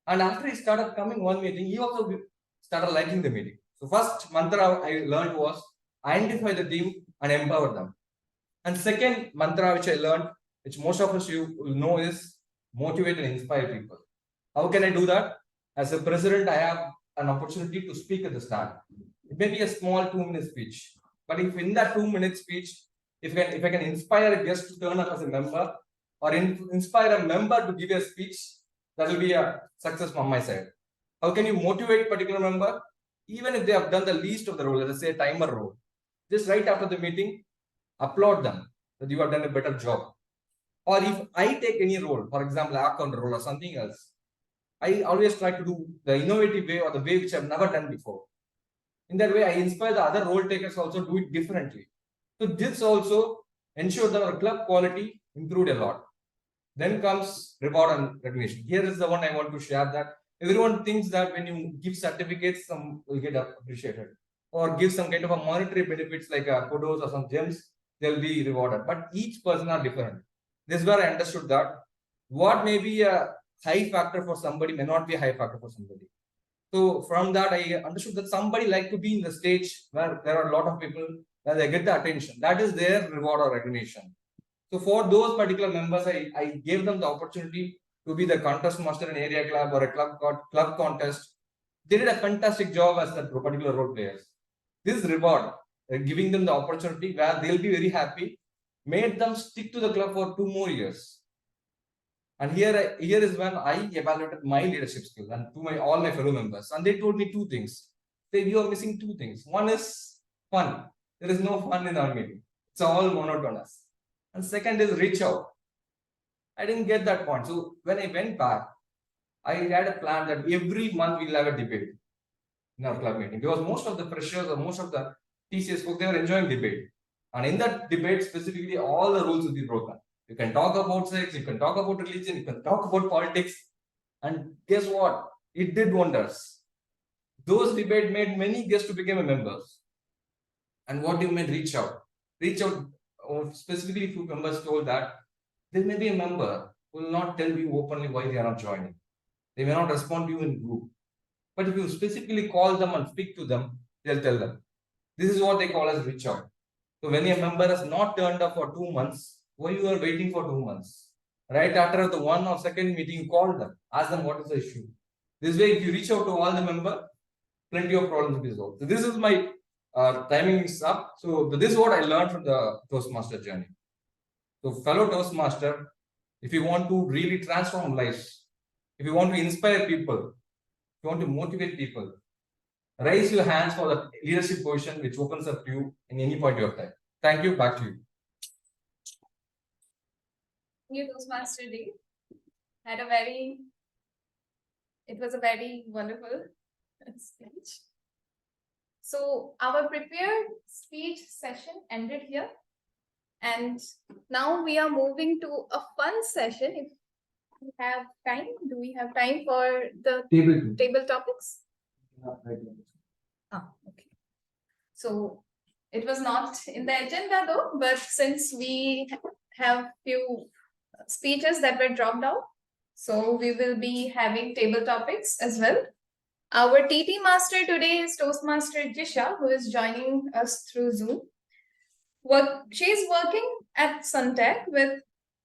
And after he started coming one meeting, he also started liking the meeting. So first mantra I learned was identify the team and empower them. And second mantra which I learned, which most of us you will know, is motivate and inspire people. How can I do that? As a president, I have an opportunity to speak at the start. It may be a small 2-minute speech, but if in that 2-minute speech, if I can inspire a guest to turn up as a member, or inspire a member to give a speech, that will be a success from my side. How can you motivate particular member? Even if they have done the least of the role, let us say timer role, just right after the meeting, applaud them that you have done a better job. Or if I take any role, for example, app counter role or something else, I always try to do the innovative way or the way which I've never done before. In that way, I inspire the other role takers also do it differently. So this also ensures that our club quality improved a lot. Then comes reward and recognition. Here is the one I want to share, that everyone thinks that when you give certificates, some will get appreciated, or give some kind of a monetary benefits like photos or some gems, they'll be rewarded. But each person are different. This is where I understood that what may be a high factor for somebody may not be a high factor for somebody. So from that, I understood that somebody like to be in the stage where there are a lot of people, where they get the attention. That is their reward or recognition. So for those particular members, I gave them the opportunity to be the contest master in area club or a club contest. They did a fantastic job as that particular role players. This reward, giving them the opportunity where they'll be very happy, made them stick to the club for 2 more years. And here is when I evaluated my leadership skills and to all my fellow members. And they told me 2 things. You are missing 2 things. One is fun. There is no fun in our meeting. It's all monotonous. And second is reach out. I didn't get that point. So when I went back, I had a plan that every month we'll have a debate in our club meeting. Because most of the freshers or most of the TCS folks, they were enjoying debate. And in that debate, specifically, all the rules will be broken. You can talk about sex, you can talk about religion, you can talk about politics. And guess what? It did wonders. Those debates made many guests to become members. And what you mean reach out? Reach out, specifically few members told that there may be a member who will not tell you openly why they are not joining. They may not respond to you in group. But if you specifically call them and speak to them, they'll tell them. This is what they call as reach out. So when a member has not turned up for 2 months, why you are waiting for 2 months? Right after the 1 or second meeting, you call them, ask them what is the issue. This way, if you reach out to all the members, plenty of problems will be solved. So this is my timing is up. So this is what I learned from the Toastmaster journey. So fellow Toastmaster, if you want to really transform lives, if you want to inspire people, if you want to motivate people, raise your hands for the leadership position which opens up to you in any point of your time. Thank you. Back to you. New Toastmaster Day it was a very wonderful speech. So our prepared speech session ended here. And now we are moving to a fun session. If we have time? Do we have time for the Table 2. table topics? Right. Ah, okay. So it was not in the agenda though, but since we have few speeches that were dropped out, so we will be having table topics as well. Our TT master today is Toastmaster Jisha, who is joining us through Zoom. She is working at Suntech with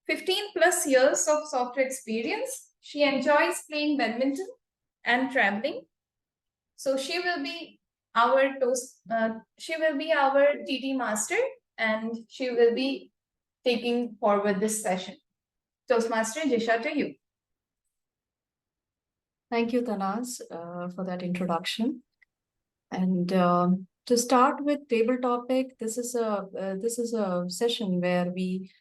15 plus years of software experience. She enjoys playing badminton and traveling. So she will be our TT master, and she will be taking forward this session. Toastmaster Jisha, to you. Thank you, Tanaz, for that introduction. And to start with table topic, this is a session where we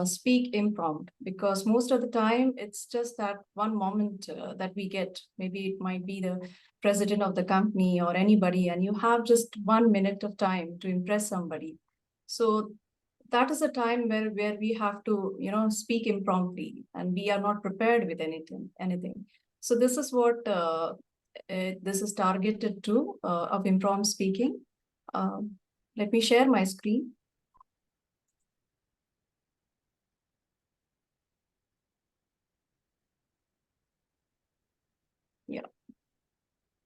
speak impromptu, because most of the time it's just that one moment that we get. Maybe it might be the president of the company or anybody, and you have just 1 minute of time to impress somebody. So that is a time where we have to, speak impromptu, and we are not prepared with anything. So this is what this is targeted to, of impromptu speaking. Let me share my screen. Yeah.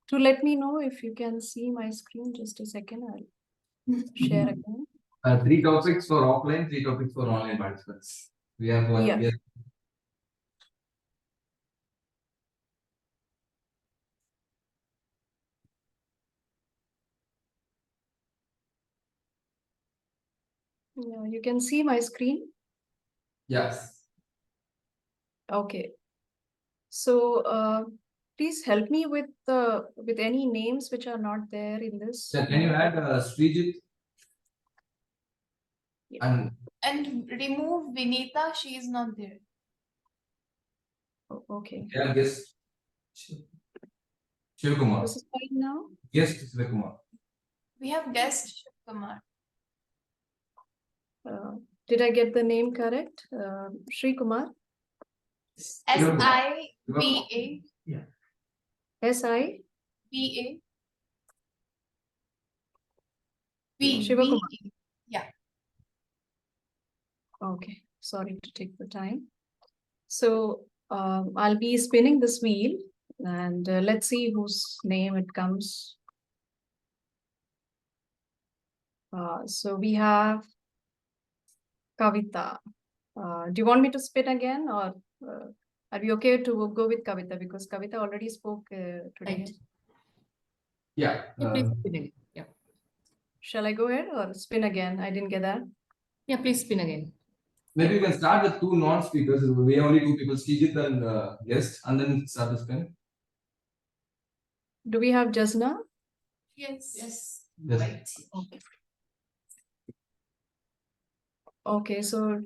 To let me know if you can see my screen, just a second, I'll share again. 3 topics for offline, 3 topics for online participants. We have one. Yeah. Yeah, you can see my screen. Yes. Okay. So please help me with any names which are not there in this. So can you add Srijit? Yeah. And remove Vinita, she is not there. Okay. Yeah, guest. Shivkumar. This is fine now. Guest Shivkumar. We have guest Shivkumar. Did I get the name correct? Sri Kumar? S-I-V-A. Yeah. S-I? V-A. Shivakumar. Yeah. Okay, sorry to take the time. So I'll be spinning this wheel, and let's see whose name it comes. So we have Kavita. Do you want me to spin again, or are we okay to go with Kavita, because Kavita already spoke today? Right. Yeah. Please spin again. Yeah. Shall I go ahead or spin again? I didn't get that. Yeah, please spin again. Maybe you can start with 2 non-speakers. We have only 2 people, Srijit and guest, and then start the spin. Do we have Jasna? Yes. Yes. Right. Okay. Okay, so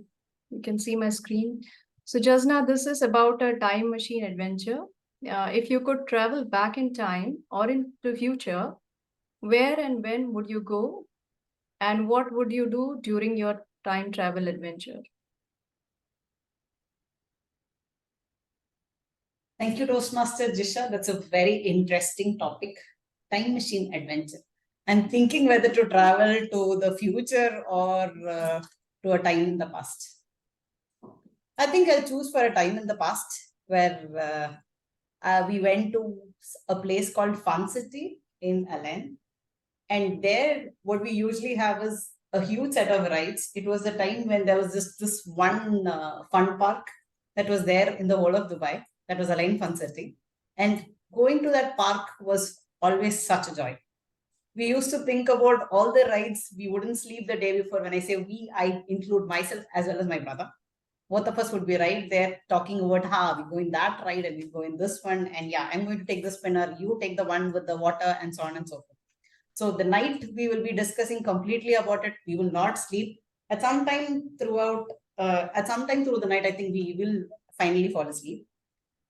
you can see my screen. So Jasna, this is about a time machine adventure. If you could travel back in time or into the future, where and when would you go? And what would you do during your time travel adventure? Thank you, Toastmaster Jisha. That's a very interesting topic. Time machine adventure. I'm thinking whether to travel to the future or to a time in the past. I think I'll choose for a time in the past where we went to a place called Fun City in Alain. And there, what we usually have is a huge set of rides. It was a time when there was just this one fun park that was there in the whole of Dubai. That was Alain Fun City. And going to that park was always such a joy. We used to think about all the rides. We wouldn't sleep the day before. When I say we, I include myself as well as my brother. Both of us would be right there talking about how we go in that ride and we go in this one. And yeah, I'm going to take the spinner. You take the one with the water, and so on and so forth. So the night we will be discussing completely about it. We will not sleep. At some time through the night, I think we will finally fall asleep.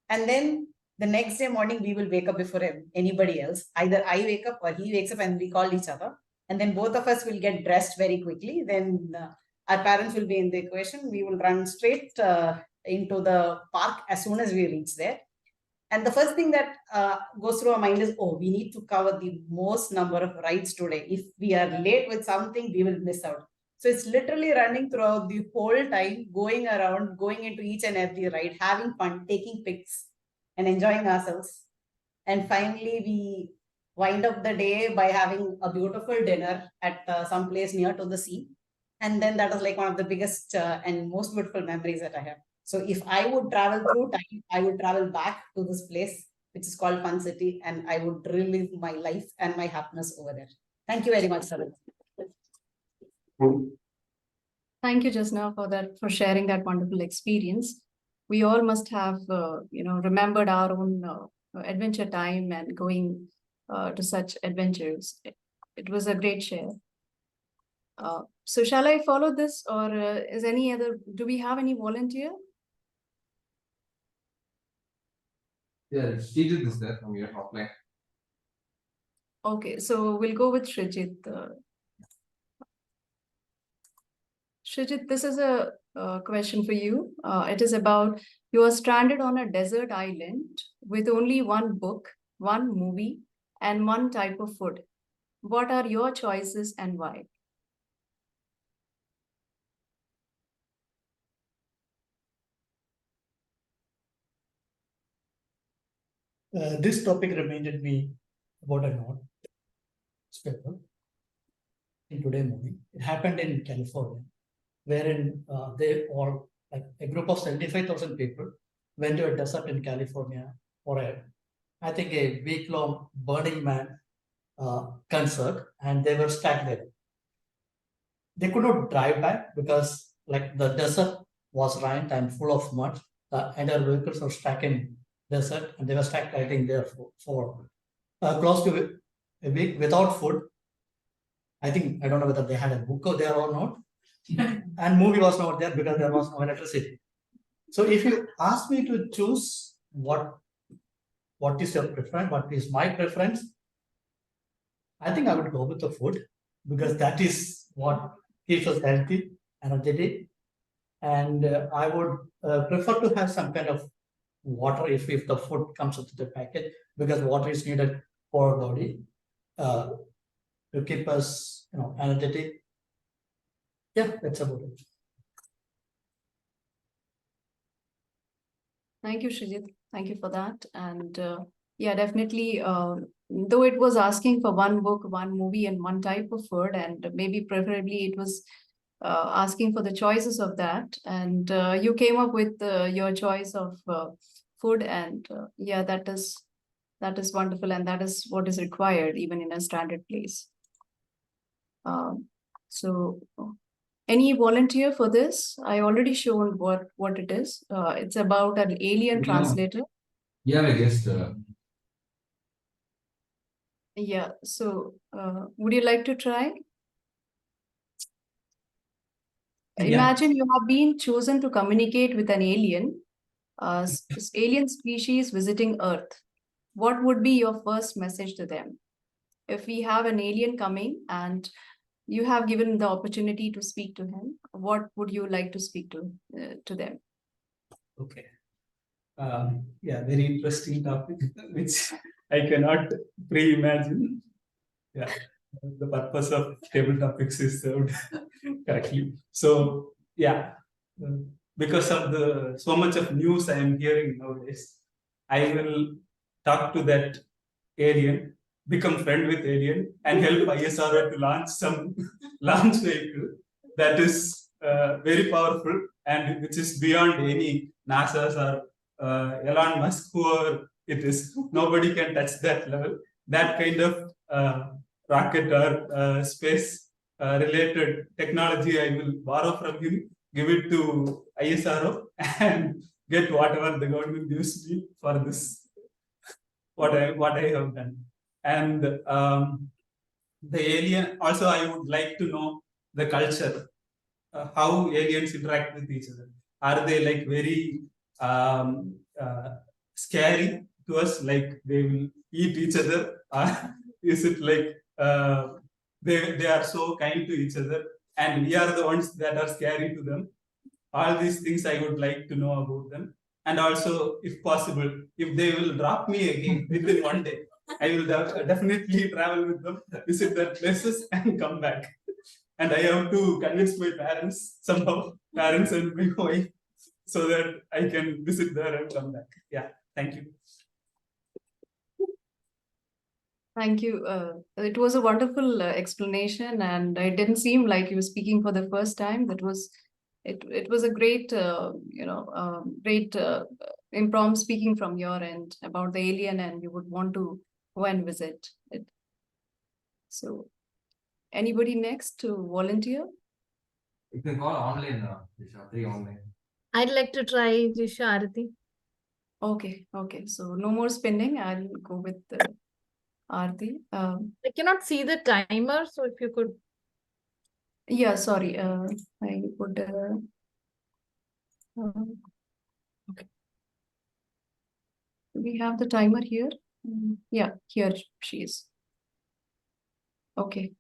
And then the next day morning, we will wake up before anybody else. Either I wake up or he wakes up, and we call each other. And then both of us will get dressed very quickly. Then our parents will be in the equation. We will run straight to into the park as soon as we reach there. And the first thing that goes through our mind is, oh, we need to cover the most number of rides today. If we are late with something, we will miss out. So it's literally running throughout the whole time, going around, going into each and every ride, having fun, taking pics and enjoying ourselves. And finally, we wind up the day by having a beautiful dinner at some place near to the sea. And then that was like one of the biggest and most beautiful memories that I have. So if I would travel through time, I would travel back to this place, which is called Fun City, and I would relive my life and my happiness over there. Thank you very much, sir. Thank you, Jasna, for sharing that wonderful experience. We all must have, remembered our own adventure time and going to such adventures. It was a great share. So shall I follow this, or do we have any volunteer? Yeah, she did this there from your offline. Okay, so we'll go with Srijit. Srijit, this is a question for you. It is about, you are stranded on a desert island with only one book, one movie, and one type of food. What are your choices and why? This topic reminded me about a newspaper in today morning. It happened in California, wherein they all, like a group of 75,000 people, went to a desert in California for I think a week-long Burning Man concert, and they were stuck there. They could not drive back because, like, the desert was rained and full of mud. The entire vehicles were stuck in desert, and they were stuck, I think, there for close to a week without food. I don't know whether they had a book there or not. And movie was not there because there was no electricity. So if you ask me to choose what is your preference, what is my preference, I think I would go with the food, because that is what keeps us healthy, energetic. And I would prefer to have some kind of water if the food comes with the package, because water is needed for our body to keep us energetic. Yeah, that's about it. Thank you, Srijit. Thank you for that. And yeah, definitely, though it was asking for one book, one movie, and one type of food, and maybe preferably it was asking for the choices of that. And you came up with your choice of food, and yeah, that is wonderful, and that is what is required even in a stranded place. So any volunteer for this? I already shown what it is. It's about an alien translator. Yeah, I guess. Yeah, so would you like to try? Yeah. Imagine you have been chosen to communicate with an alien, alien species visiting Earth. What would be your first message to them? If we have an alien coming and you have given the opportunity to speak to him, what would you like to speak to them? Okay. Yeah, very interesting topic, which I cannot pre-imagine. Yeah, the purpose of table topics is served correctly. So yeah, because of so much of news I am hearing nowadays, I will talk to that alien, become friend with alien, and help ISRO to launch some launch vehicle that is very powerful and which is beyond any NASA's or Elon Musk, whoever it is. Nobody can touch that level. That kind of rocket or space related technology I will borrow from him, give it to ISRO, and get whatever the government gives me for this. What I have done. And the alien, also I would like to know the culture, how aliens interact with each other. Are they like very scary to us, like they will eat each other? Is it like they are so kind to each other and we are the ones that are scary to them? all these things I would like to know about them. And also, if possible, if they will drop me again within one day, I will definitely travel with them, visit their places, and come back. And I have to convince my parents somehow, parents and my wife, so that I can visit there and come back. Yeah, thank you. Thank you. It was a wonderful explanation, and it didn't seem like you were speaking for the first time. It was a great, great impromptu speaking from your end about the alien, and you would want to go and visit it. So, anybody next to volunteer? You can call online, Disha, free online. I'd like to try Jisha Arati. Okay, okay. So no more spinning. I'll go with Aarti. I cannot see the timer, so if you could. Yeah, sorry. I would. Okay. Do we have the timer here? Yeah, here she is. Okay.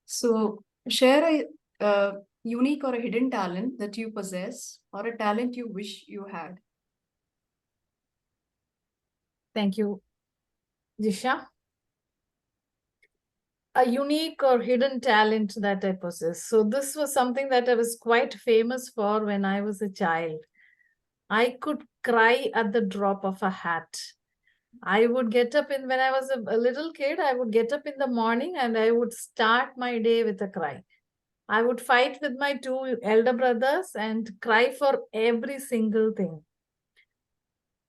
So share a unique or a hidden talent that you possess, or a talent you wish you had. Thank you, Jisha. A unique or hidden talent that I possess. So this was something that I was quite famous for when I was a child. I could cry at the drop of a hat. I would get up when I was a little kid, I would get up in the morning and I would start my day with a cry. I would fight with my two elder brothers and cry for every single thing.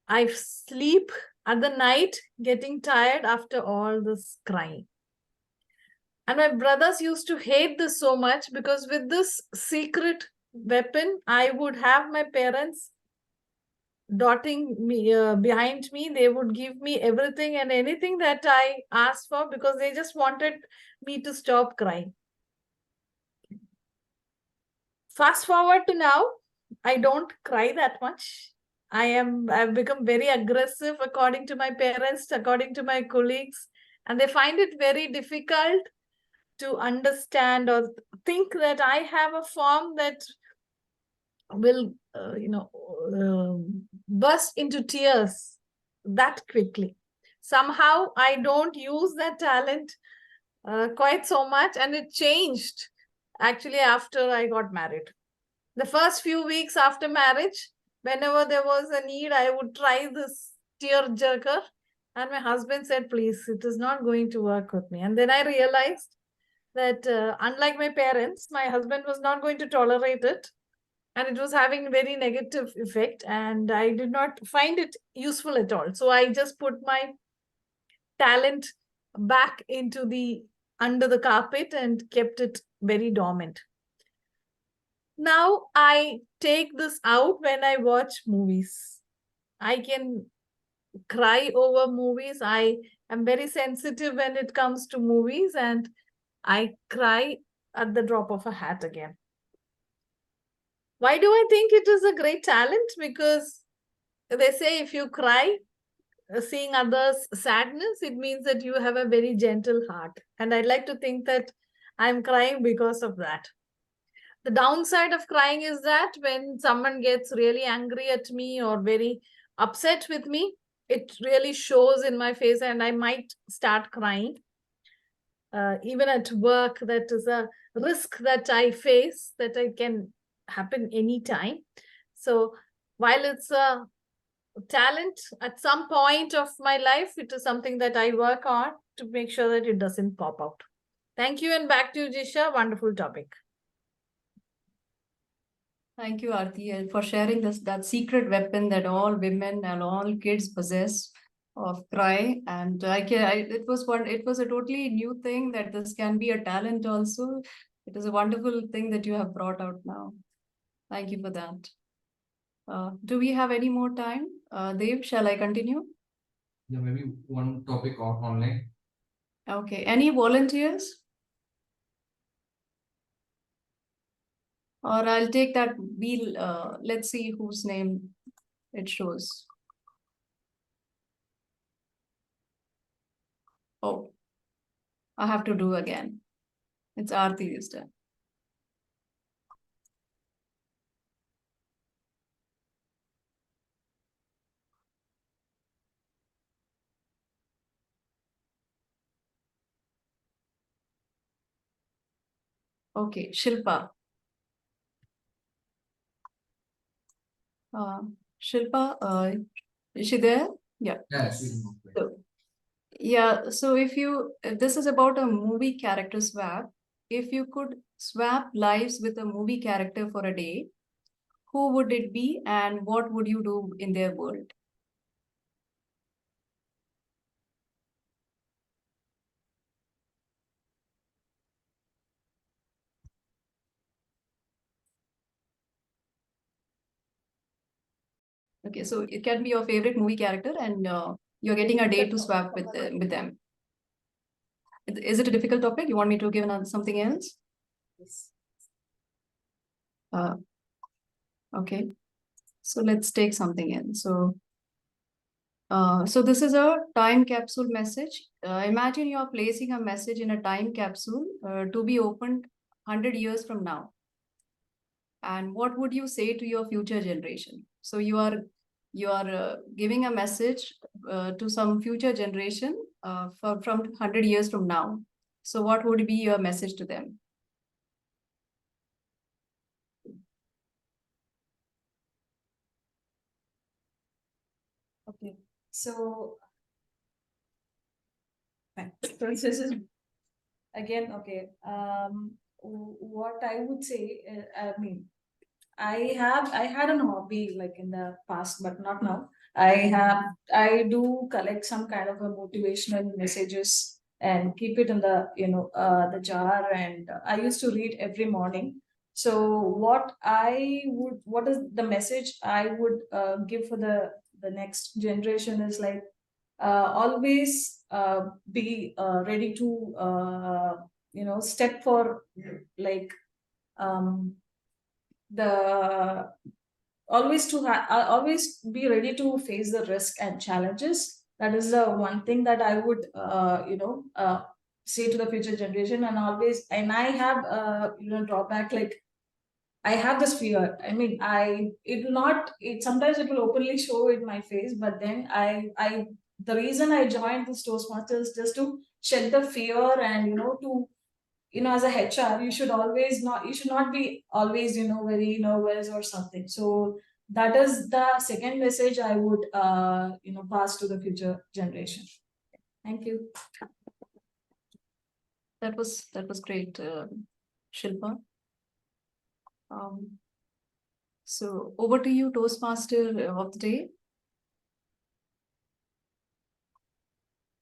I sleep at the night getting tired after all this crying. And my brothers used to hate this so much because with this secret weapon, I would have my parents dotting me behind me. They would give me everything and anything that I asked for because they just wanted me to stop crying. Fast forward to now, I don't cry that much. I've become very aggressive according to my parents, according to my colleagues, and they find it very difficult to understand or think that I have a form that will, burst into tears that quickly. Somehow I don't use that talent quite so much, and it changed actually after I got married. The first few weeks after marriage, whenever there was a need, I would try this tear jerker. And my husband said, please, it is not going to work with me. And then I realized that unlike my parents, my husband was not going to tolerate it. And it was having very negative effect. And I did not find it useful at all. So I just put my talent back into the under the carpet and kept it very dormant. Now I take this out when I watch movies. I can cry over movies. I am very sensitive when it comes to movies, and I cry at the drop of a hat again. Why do I think it is a great talent? Because they say if you cry, seeing others' sadness, it means that you have a very gentle heart. And I'd like to think that I'm crying because of that. The downside of crying is that when someone gets really angry at me or very upset with me, it really shows in my face and I might start crying. Even at work, that is a risk that I face, that it can happen anytime. So while it's a talent, at some point of my life, it is something that I work on to make sure that it doesn't pop out. Thank you, and back to you, Jisha. Wonderful topic. Thank you, Aarti, for sharing that secret weapon that all women and all kids possess of cry. And it was a totally new thing that this can be a talent also. It is a wonderful thing that you have brought out now. Thank you for that. Do we have any more time? Dev, shall I continue? Yeah, maybe one topic online. Okay. Any volunteers? Or I'll take that wheel. Let's see whose name it shows. Oh, I have to do again. It's Aarti this time. Okay, Shilpa. Shilpa, is she there? Yeah. Yes. So, yeah, so if this is about a movie character swap, if you could swap lives with a movie character for a day, who would it be and what would you do in their world? Okay, so it can be your favorite movie character and you're getting a day to swap with them. Is it a difficult topic? You want me to give something else? Yes. Okay, so let's take something in. So this is a time capsule message. Imagine you're placing a message in a time capsule to be opened 100 years from now. And what would you say to your future generation? So you are giving a message to some future generation from 100 years from now. So what would be your message to them? Okay, so this is again, okay. What I would say, I mean, I had an hobby like in the past, but not now. I do collect some kind of a motivational messages and keep it in the the jar, and I used to read every morning. So what is the message I would give for the next generation is like always be ready to step for like the always be ready to face the risk and challenges. That is the one thing that I would say to the future generation. And always, and I have drawback, like I have this fear. I mean, it will not, it sometimes it will openly show in my face, but then the reason I joined this Toastmasters is just to shed the fear and, to, as a HR, you should not be always, very nervous or something. So that is the second message I would, pass to the future generation. Thank you. That was great, Shilpa. So over to you, Toastmaster of the day.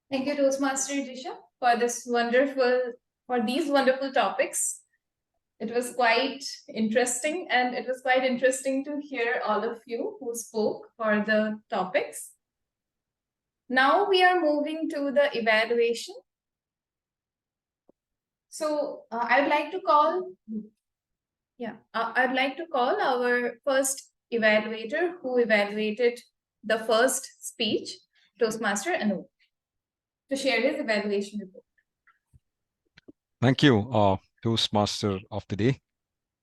Thank you, Toastmaster Jisha, for these wonderful topics. It was quite interesting, and it was quite interesting to hear all of you who spoke for the topics. Now we are moving to the evaluation. So I'd like to call our first evaluator who evaluated the first speech, Toastmaster Anup, to share his evaluation report. Thank you, Toastmaster of the day.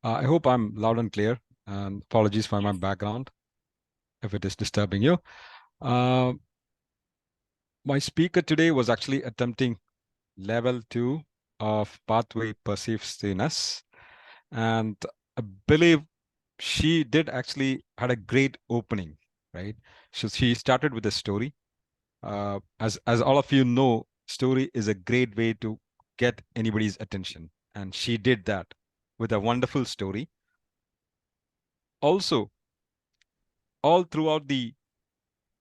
I hope I'm loud and clear, and apologies for my background if it is disturbing you. My speaker today was actually attempting level 2 of pathway persisteness, and I believe she did actually had a great opening, right? So she started with a story. As all of you know, story is a great way to get anybody's attention, and she did that with a wonderful story. Also, all throughout the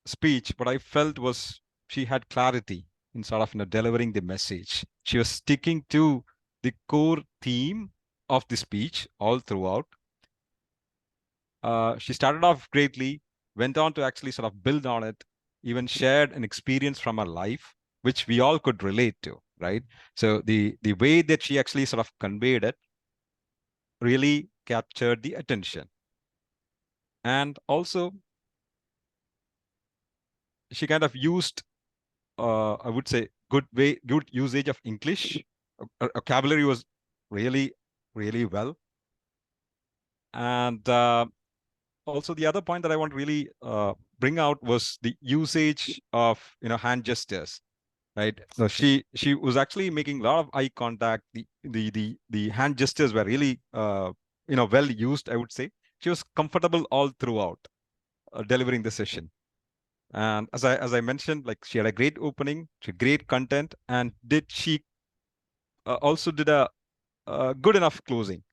speech, what I felt was she had clarity in sort of delivering the message. She was sticking to the core theme of the speech all throughout. She started off greatly, went on to actually sort of build on it, even shared an experience from her life, which we all could relate to, right? So the way that she actually sort of conveyed it really captured the attention. And also, she kind of used, I would say, good usage of English. Vocabulary was really, really well. And also the other point that I want to really bring out was the usage of hand gestures. right? So she was actually making a lot of eye contact. The hand gestures were really well used, I would say. She was comfortable all throughout delivering the session. And as I mentioned, like, she had a great opening, she had great content, and she also did a good enough closing.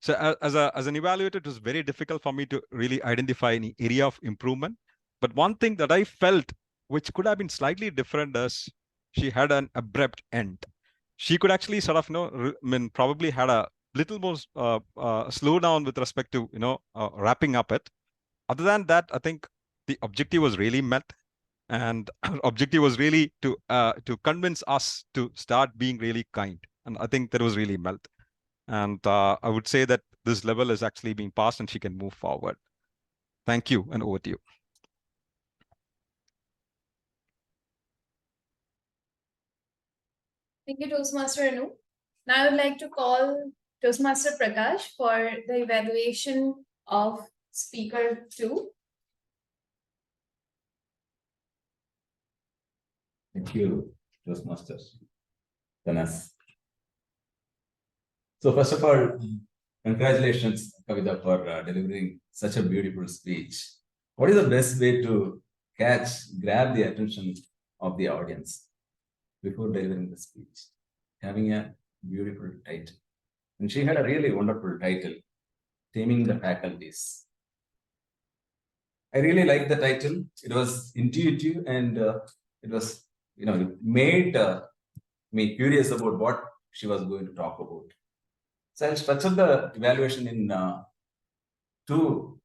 So as an evaluator, it was very difficult for me to really identify any area of improvement. But one thing that I felt, which could have been slightly different, is she had an abrupt end. She could actually sort of, probably had a little more slow down with respect to, wrapping up it. Other than that, I think the objective was really met. And our objective was really to convince us to start being really kind. And I think that was really met. And I would say that this level is actually being passed and she can move forward. Thank you, and over to you. Thank you, Toastmaster Anu. Now I would like to call Toastmaster Prakash for the evaluation of speaker 2. Thank you, Toastmasters. Tanaz. So first of all, congratulations, Kavita, for delivering such a beautiful speech. What is the best way to grab the attention of the audience before delivering the speech? Having a beautiful title. And she had a really wonderful title, Taming the Faculties. I really liked the title. It was intuitive, and it was, it made me curious about what she was going to talk about. So I'll structure the evaluation in two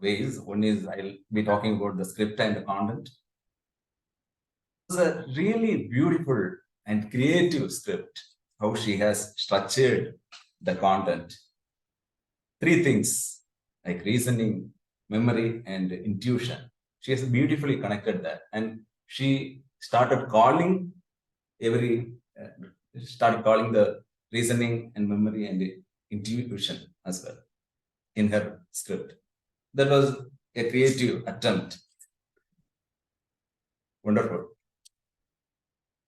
ways. One is I'll be talking about the script and the content. It's a really beautiful and creative script, how she has structured the content. 3 things like reasoning, memory, and intuition. She has beautifully connected that, and she started calling the reasoning and memory and intuition as well in her script. That was a creative attempt. Wonderful.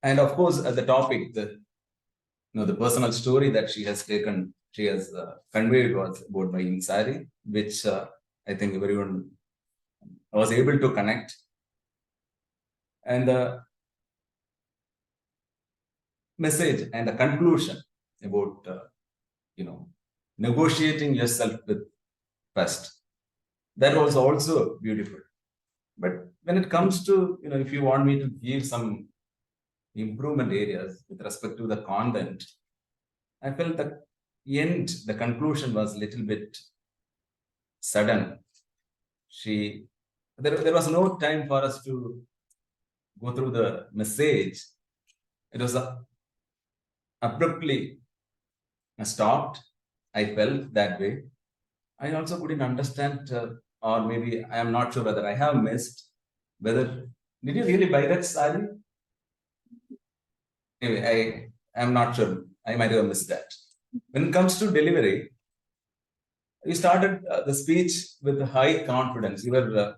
And of course, the topic, the personal story that she has conveyed was about my Insari, which I think everyone was able to connect. And the message and the conclusion about negotiating yourself with first, that was also beautiful. But when it comes to, if you want me to give some improvement areas with respect to the content, I felt the conclusion was a little bit sudden. There was no time for us to go through the message. It was abruptly stopped. I felt that way. I also couldn't understand, or maybe I am not sure whether I have missed, did you really buy that sari? Anyway, I am not sure. I might have missed that. When it comes to delivery, we started the speech with high confidence. You were,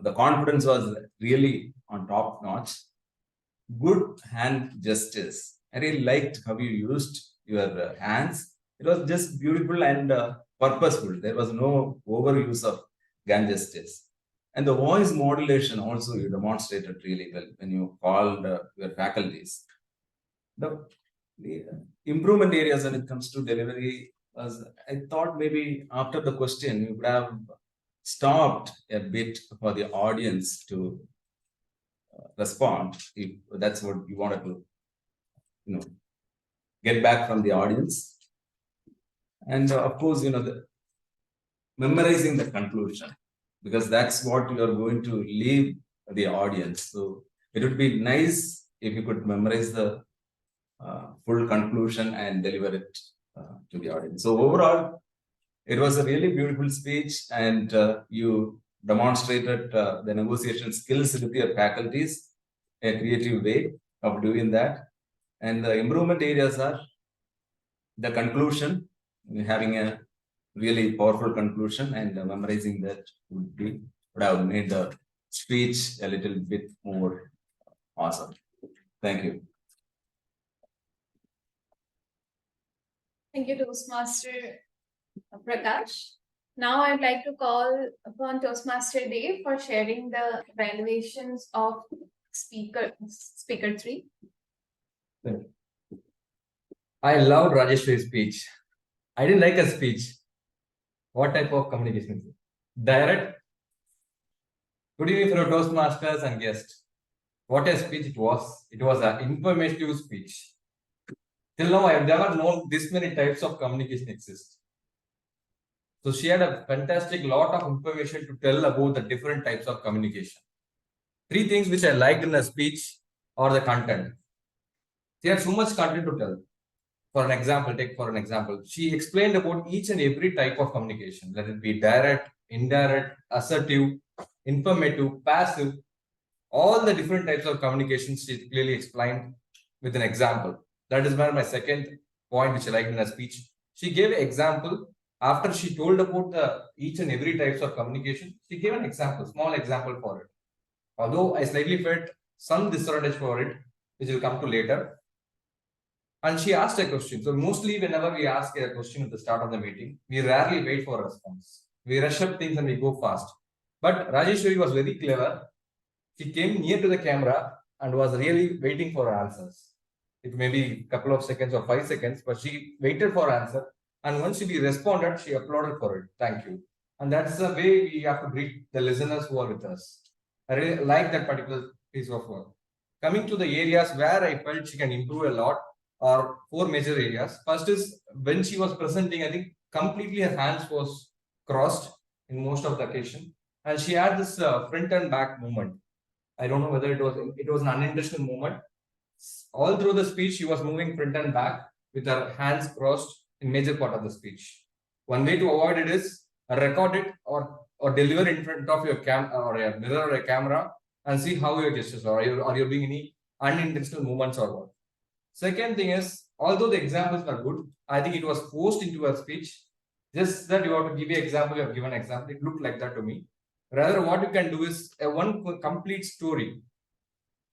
the confidence was really on top notch. Good hand gestures. I really liked how you used your hands. It was just beautiful and purposeful. There was no overuse of hand gestures. And the voice modulation also you demonstrated really well when you called your faculties. The improvement areas when it comes to delivery was, I thought maybe after the question, you would have stopped a bit for the audience to respond, if that's what you wanted to, get back from the audience. And of course, memorizing the conclusion, because that's what you are going to leave the audience. So it would be nice if you could memorize the full conclusion and deliver it to the audience. So overall, it was a really beautiful speech, and you demonstrated the negotiation skills with your faculties, a creative way of doing that. And the improvement areas are the conclusion, having a really powerful conclusion, and memorizing that would have made the speech a little bit more awesome. Thank you. Thank you, Toastmaster Prakash. Now I'd like to call upon Toastmaster Dave for sharing the evaluations of speaker 3. I loved Rajeshwari's speech. I didn't like her speech. What type of communication is it? Direct. Good evening, fellow Toastmasters and guests. What a speech it was. It was an informative speech. Till now, I have never known this many types of communication exist. So she had a fantastic lot of information to tell about the different types of communication. 3 things which I liked in her speech are the content. She had so much content to tell. For an example, she explained about each and every type of communication, let it be direct, indirect, assertive, informative, passive, all the different types of communications she clearly explained with an example. That is where my second point which I liked in her speech. She gave an example after she told about the each and every types of communication. She gave an example, small example for it. Although I slightly felt some disadvantage for it, which will come to later. And she asked a question. So mostly whenever we ask a question at the start of the meeting, we rarely wait for a response. We rush up things and we go fast. But Rajeshwari was very clever. She came near to the camera and was really waiting for answers. It may be a couple of seconds or 5 seconds, but she waited for answer. And once she responded, she applauded for it. Thank you. And that's the way we have to greet the listeners who are with us. I really like that particular piece of work. Coming to the areas where I felt she can improve a lot, or 4 major areas. First is when she was presenting, I think completely her hands was crossed in most of the occasion, and she had this front and back movement. I don't know whether it was an unintentional movement. All through the speech, she was moving front and back with her hands crossed in major part of the speech. One way to avoid it is record it or deliver in front of your or a mirror or a camera and see how your gestures are. Are you doing any unintentional movements or what? Second thing is, although the examples were good, I think it was forced into a speech. Just that you have to give an example, you have given an example. It looked like that to me. Rather, what you can do is a one complete story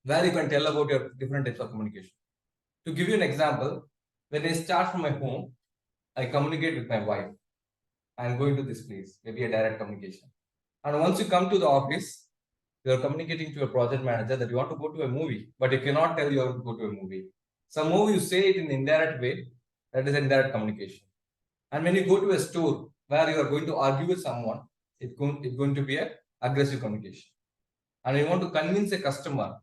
where you can tell about your different types of communication. To give you an example, when I start from my home, I communicate with my wife. I am going to this place, maybe a direct communication. And once you come to the office, you are communicating to your project manager that you want to go to a movie, but you cannot tell you want to go to a movie. Somehow you say it in an indirect way, that is indirect communication. And when you go to a store where you are going to argue with someone, it's going to be an aggressive communication. And you want to convince a customer,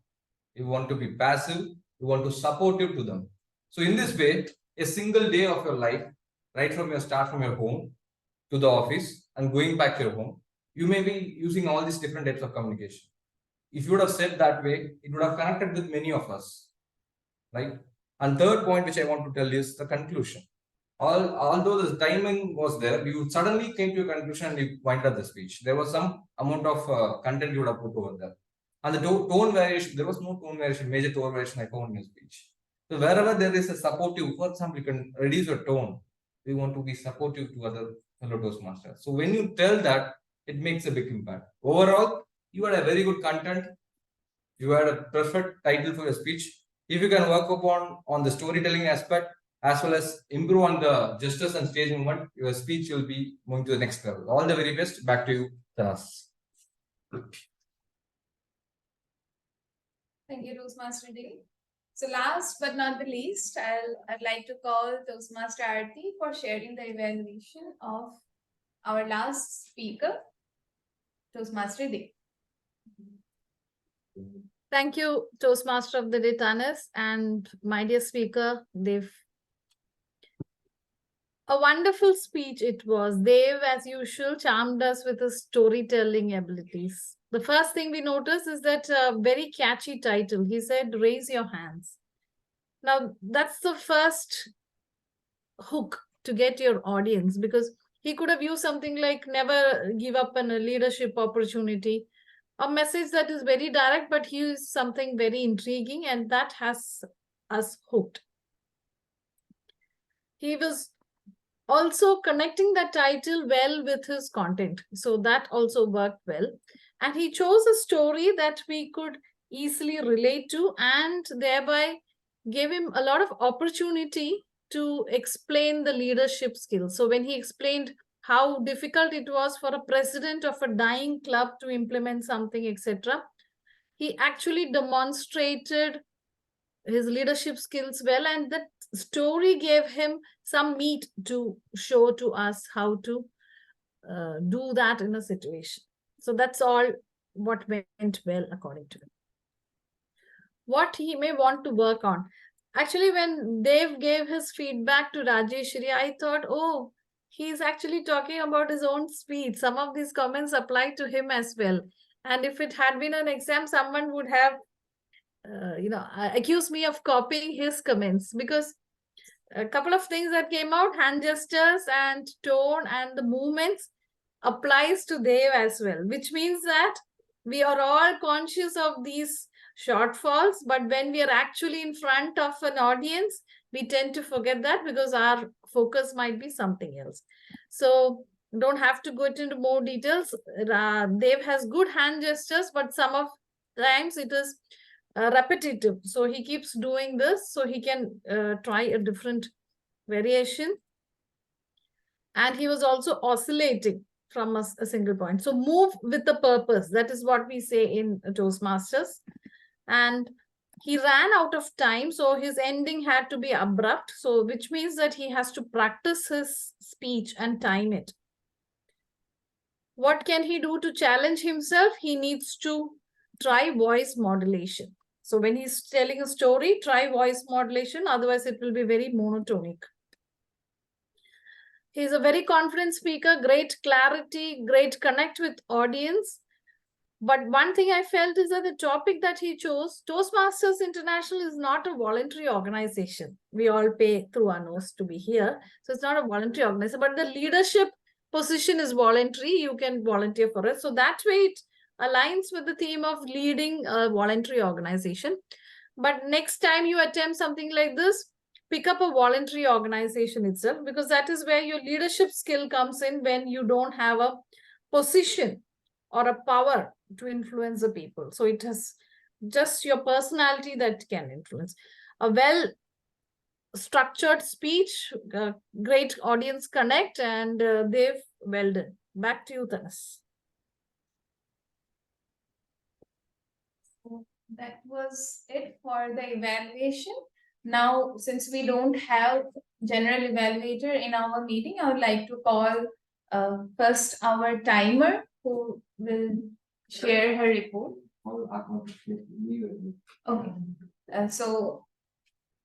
you want to be passive, you want to supportive to them. So in this way, a single day of your life, right from your start from your home to the office and going back to your home, you may be using all these different types of communication. If you would have said that way, it would have connected with many of us, right? And third point, which I want to tell you is the conclusion. Although the timing was there, you suddenly came to a conclusion and you winded up the speech. There was some amount of content you would have put over there. And the tone variation, there was no tone variation, major tone variation I found in your speech. So wherever there is a supportive, for example, you can reduce your tone. We want to be supportive to other fellow Toastmasters. So when you tell that, it makes a big impact. Overall, you had a very good content. You had a perfect title for your speech. If you can work upon on the storytelling aspect, as well as improve on the gestures and stage movement, your speech will be moving to the next level. All the very best. Back to you, Tanaz. Thank you, Toastmaster Dave. So last but not the least, I'd like to call Toastmaster Aarti for sharing the evaluation of our last speaker, Toastmaster Dave. Thank you, Toastmaster of the day, Tanaz, and my dear speaker, Dev. A wonderful speech it was. Dev, as usual, charmed us with his storytelling abilities. The first thing we noticed is that very catchy title. He said, raise your hands. Now, that's the first hook to get your audience, because he could have used something like never give up on a leadership opportunity, a message that is very direct, but he used something very intriguing, and that has us hooked. He was also connecting the title well with his content. So that also worked well. And he chose a story that we could easily relate to, and thereby gave him a lot of opportunity to explain the leadership skills. So when he explained how difficult it was for a president of a dying club to implement something, etc., he actually demonstrated his leadership skills well, and that story gave him some meat to show to us how to do that in a situation. So that's all what went well according to him. What he may want to work on. Actually, when Dave gave his feedback to Rajeshri, I thought, oh, he's actually talking about his own speech. Some of these comments apply to him as well. And if it had been an exam, someone would have, accused me of copying his comments, because a couple of things that came out, hand gestures and tone and the movements, applies to Dave as well, which means that we are all conscious of these shortfalls, but when we are actually in front of an audience, we tend to forget that because our focus might be something else. So don't have to go into more details. Dave has good hand gestures, but some of times it is repetitive. So he keeps doing this so he can try a different variation. And he was also oscillating from a single point. So move with the purpose. That is what we say in Toastmasters. And he ran out of time, so his ending had to be abrupt. So which means that he has to practice his speech and time it. What can he do to challenge himself? He needs to try voice modulation. So when he's telling a story, try voice modulation. Otherwise, it will be very monotonic. He's a very confident speaker, great clarity, great connect with audience. But one thing I felt is that the topic that he chose, Toastmasters International is not a voluntary organization. We all pay through our nose to be here. So it's not a voluntary organization, but the leadership position is voluntary. You can volunteer for it. So that way it aligns with the theme of leading a voluntary organization. But next time you attempt something like this, pick up a voluntary organization itself, because that is where your leadership skill comes in when you don't have a position or a power to influence the people. So it has just your personality that can influence. A well-structured speech, great audience connect, and they've well done. Back to you, Tanaz. That was it for the evaluation. Now, since we don't have general evaluator in our meeting, I would like to call first our timer, who will share her report. Okay. So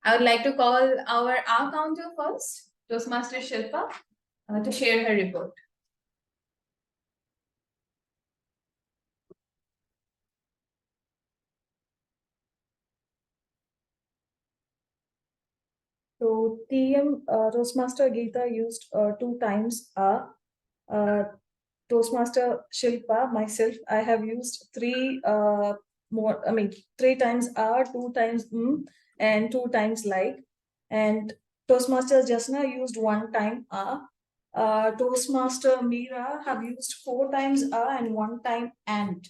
I would like to call our counter first, Toastmaster Shilpa, to share her report. So TM Toastmaster Geeta used 2 times Toastmaster Shilpa, myself, I have used 3 3 times 2 times and 2 times like. And Toastmaster Jasna used 1 time Toastmaster Meera have used 4 times and 1 time and.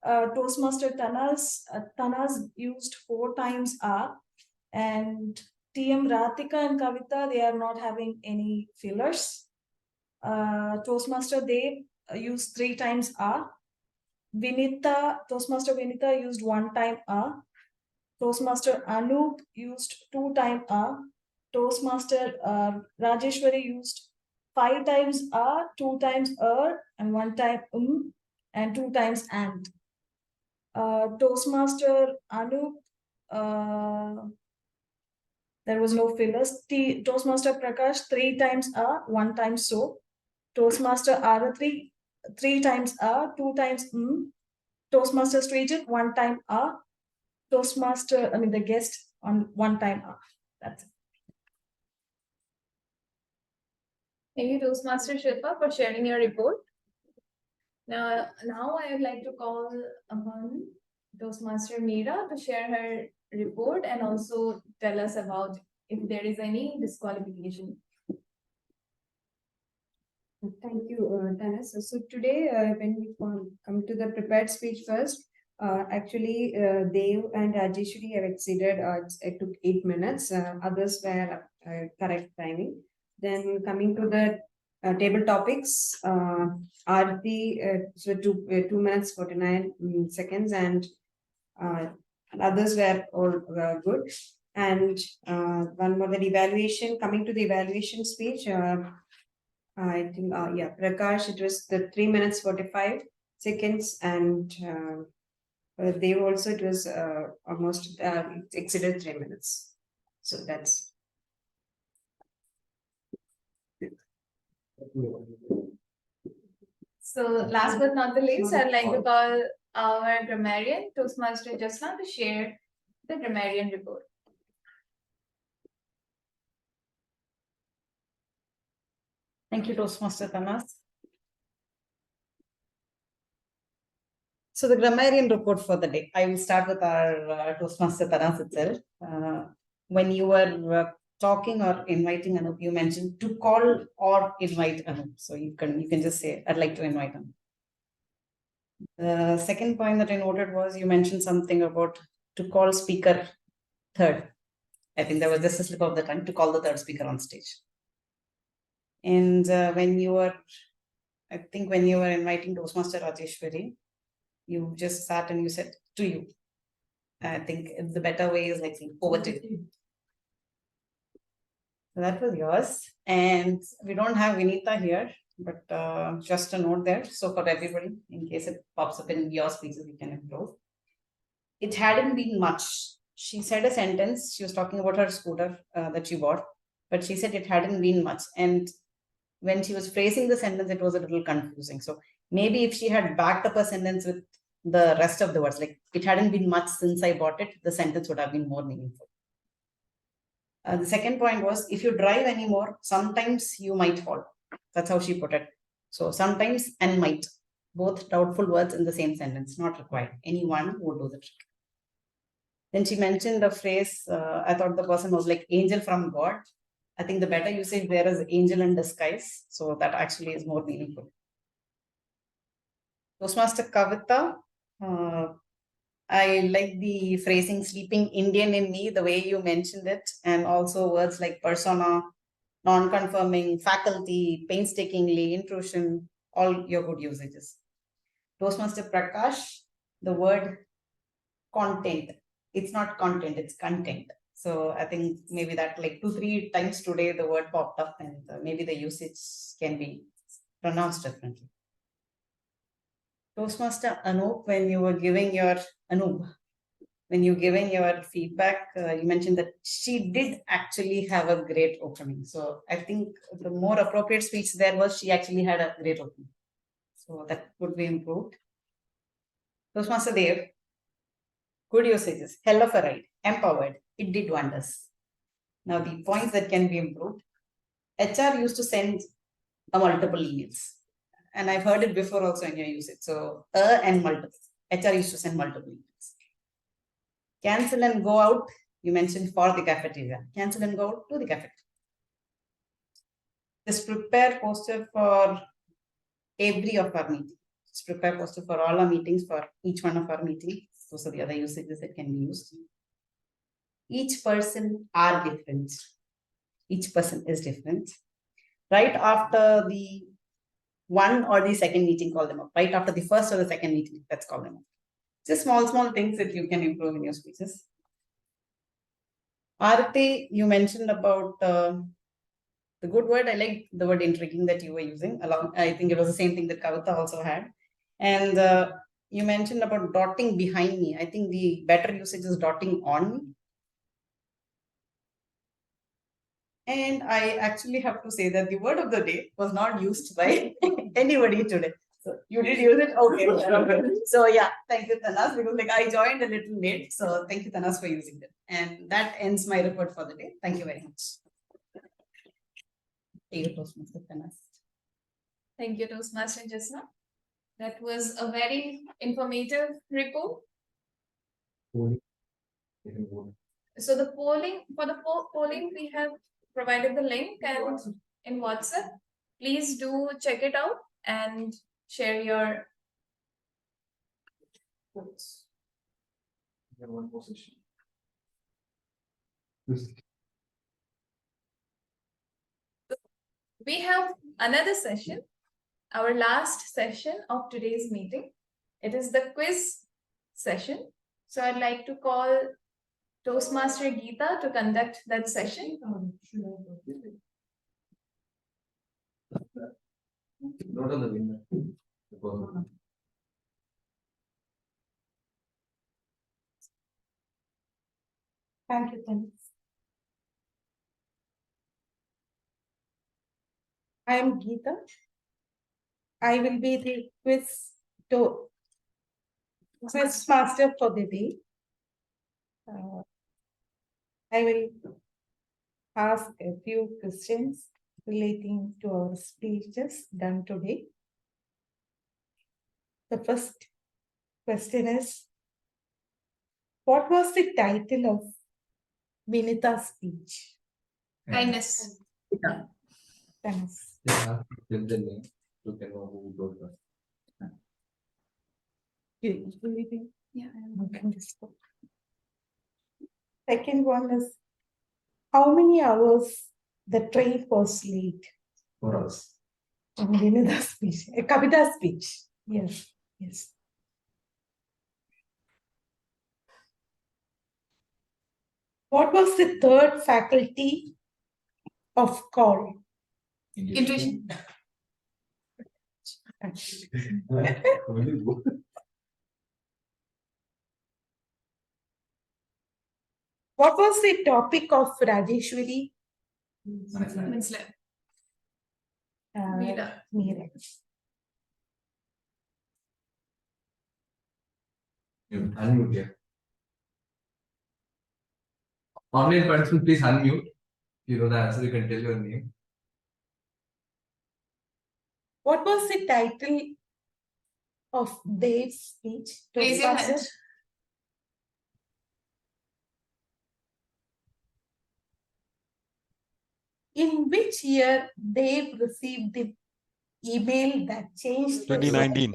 Toastmaster Tanaz used 4 times and TM Ratika and Kavita, they are not having any fillers. Toastmaster Dev used 3 times Toastmaster Vinita used 1 time Toastmaster Anup used 2 times Toastmaster Rajeshwari used 5 times 2 times and 1 time and 2 times and. Toastmaster Anup, there was no fillers. Toastmaster Prakash 3 times 1 time so. Toastmaster Aratri 3 times 2 times Toastmaster Srijit 1 time Toastmaster, the guest on 1 time That's it. Thank you, Toastmaster Shilpa, for sharing your report. Now I would like to call upon Toastmaster Meera to share her report and also tell us about if there is any disqualification. Thank you, Tanaz. So today, when we come to the prepared speech first, Actually, Dev and Rajeshwari have exceeded, it took 8 minutes. Others were correct timing. Then coming to the table topics, Aarti, so 2 minutes 49 seconds, and others were all good. And one more, the evaluation, coming to the evaluation speech, I think, yeah, Prakash, it was the 3 minutes 45 seconds, and they also, it was almost exceeded 3 minutes. So that's. So last but not the least, I'd like to call our grammarian, Toastmaster Jasna, to share the grammarian report. Thank you, Toastmaster Tanaz. So the grammarian report for the day. I will start with our Toastmaster Tanaz itself. When you were talking or inviting Anup, you mentioned to call or invite Anup. So you can just say, I'd like to invite Anup. The second point that I noted was you mentioned something about to call speaker third. I think there was just a slip of the tongue, to call the third speaker on stage. And when you were inviting Toastmaster Rajeshwari, you just sat and you said to you. I think the better way is like over to you. So that was yours. And we don't have Vinita here, but just a note there. So for everybody, in case it pops up in your speeches, you can improve. It hadn't been much. She said a sentence. She was talking about her scooter that she bought, but she said it hadn't been much. And when she was phrasing the sentence, it was a little confusing. So maybe if she had backed up a sentence with the rest of the words, like it hadn't been much since I bought it, the sentence would have been more meaningful. The second point was, if you drive anymore, sometimes you might fall. That's how she put it. So sometimes and might, both doubtful words in the same sentence, not required. Anyone would do the trick. Then she mentioned the phrase, I thought the person was like angel from God. I think the better usage there is angel in disguise. So that actually is more meaningful. Toastmaster Kavita, I like the phrasing sleeping Indian in me, the way you mentioned it, and also words like persona, non-conforming, faculty, painstakingly, intrusion, all your good usages. Toastmaster Prakash, the word content. It's not content, it's content. So I think maybe that like 2-3 times today the word popped up, and maybe the usage can be pronounced differently. Toastmaster Anup, when you were giving your feedback, you mentioned that she did actually have a great opening. So I think the more appropriate speech there was, she actually had a great opening. So that could be improved. Toastmaster Dev, good usages, hell of a ride, empowered, it did wonders. Now the points that can be improved. HR used to send multiple emails. And I've heard it before also in your usage. So and multiple. HR used to send multiple emails. Cancel and go out. You mentioned for the cafeteria. Cancel and go out to the cafeteria. Just prepare poster for every of our meetings. Just prepare poster for all our meetings, for each one of our meetings. Those are the other usages that can be used. Each person are different. Each person is different. Right after the one or the second meeting, call them up. Right after the first or the second meeting, let's call them up. Just small things that you can improve in your speeches. Aarti, you mentioned about the good word. I like the word intriguing that you were using. I think it was the same thing that Kavita also had. And you mentioned about dotting behind me. I think the better usage is dotting on me. And I actually have to say that the word of the day was not used by anybody today. So you did use it? Okay. So yeah, thank you, Tanaz, because like I joined a little late. So thank you, Tanaz, for using it. And that ends my report for the day. Thank you very much. Thank you, Toastmaster Tanaz. Thank you, Toastmaster Jasna. That was a very informative report. So the polling, for the polling, we have provided the link and in WhatsApp. Please do check it out and share your votes. One more session. We have another session, our last session of today's meeting. It is the quiz session. So I'd like to call Toastmaster Geeta to conduct that session. Note on the winner. Thank you, Tanaz. I am Geeta. I will be the quiz master for the day. I will ask a few questions relating to our speeches done today. The first question is, what was the title of Vinita's speech? Kindness. Tanaz. Yeah, tell the name. You can know who wrote that. Yeah. Second one is, how many hours the train was late? 4 hours. Vinita's speech, Kavita's speech. Yes, yes. What was the third faculty of call? Intuition. What was the topic of Rajeshwari? Minsler. Meera. Meera. Unmute here. Online participant, please unmute. If you know the answer, you can tell your name. What was the title of Dave's speech? Raise your hand. In which year Dave received the email that changed 2019.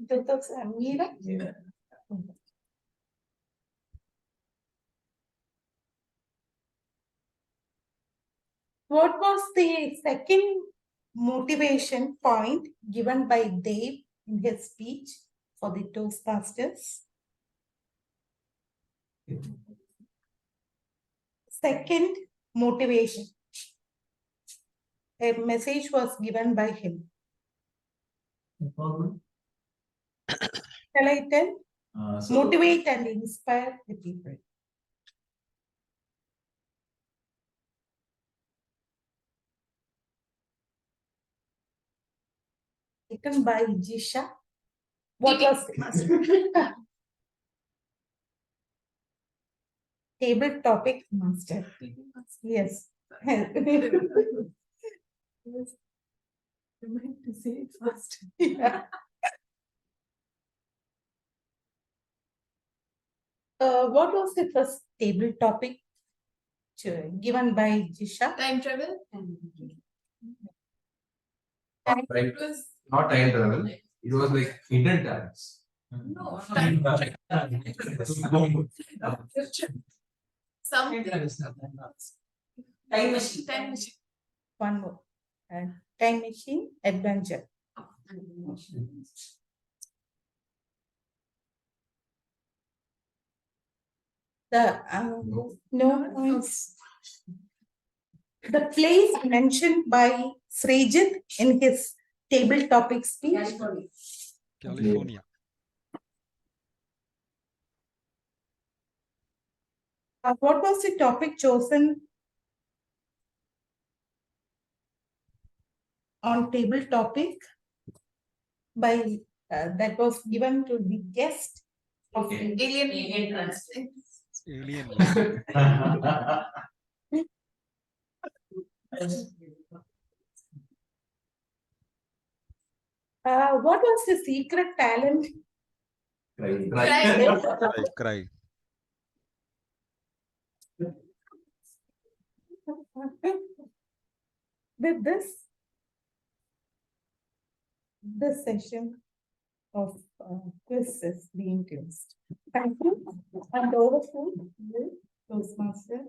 2000, Meera? What was the second motivation point given by Dave in his speech for the Toastmasters? Second motivation. A message was given by him. Shall I tell? Motivate and inspire the people. Taken by Jisha. What was it? Table topic master. Yes. Yes. Remind to say it fast. Yeah. What was the first table topic given by Jisha? Time travel. Right. It was Not time travel. It was like hidden talents. no time. Something. Time machine. Time machine. One more. Time machine adventure. The the place mentioned by Srijit in his table topic speech. California. What was the topic chosen on table topic by that was given to the guest of Alien. Alien. What was the secret talent? Cry. With this session of quiz is being closed. Thank you. And over to you, Toastmaster.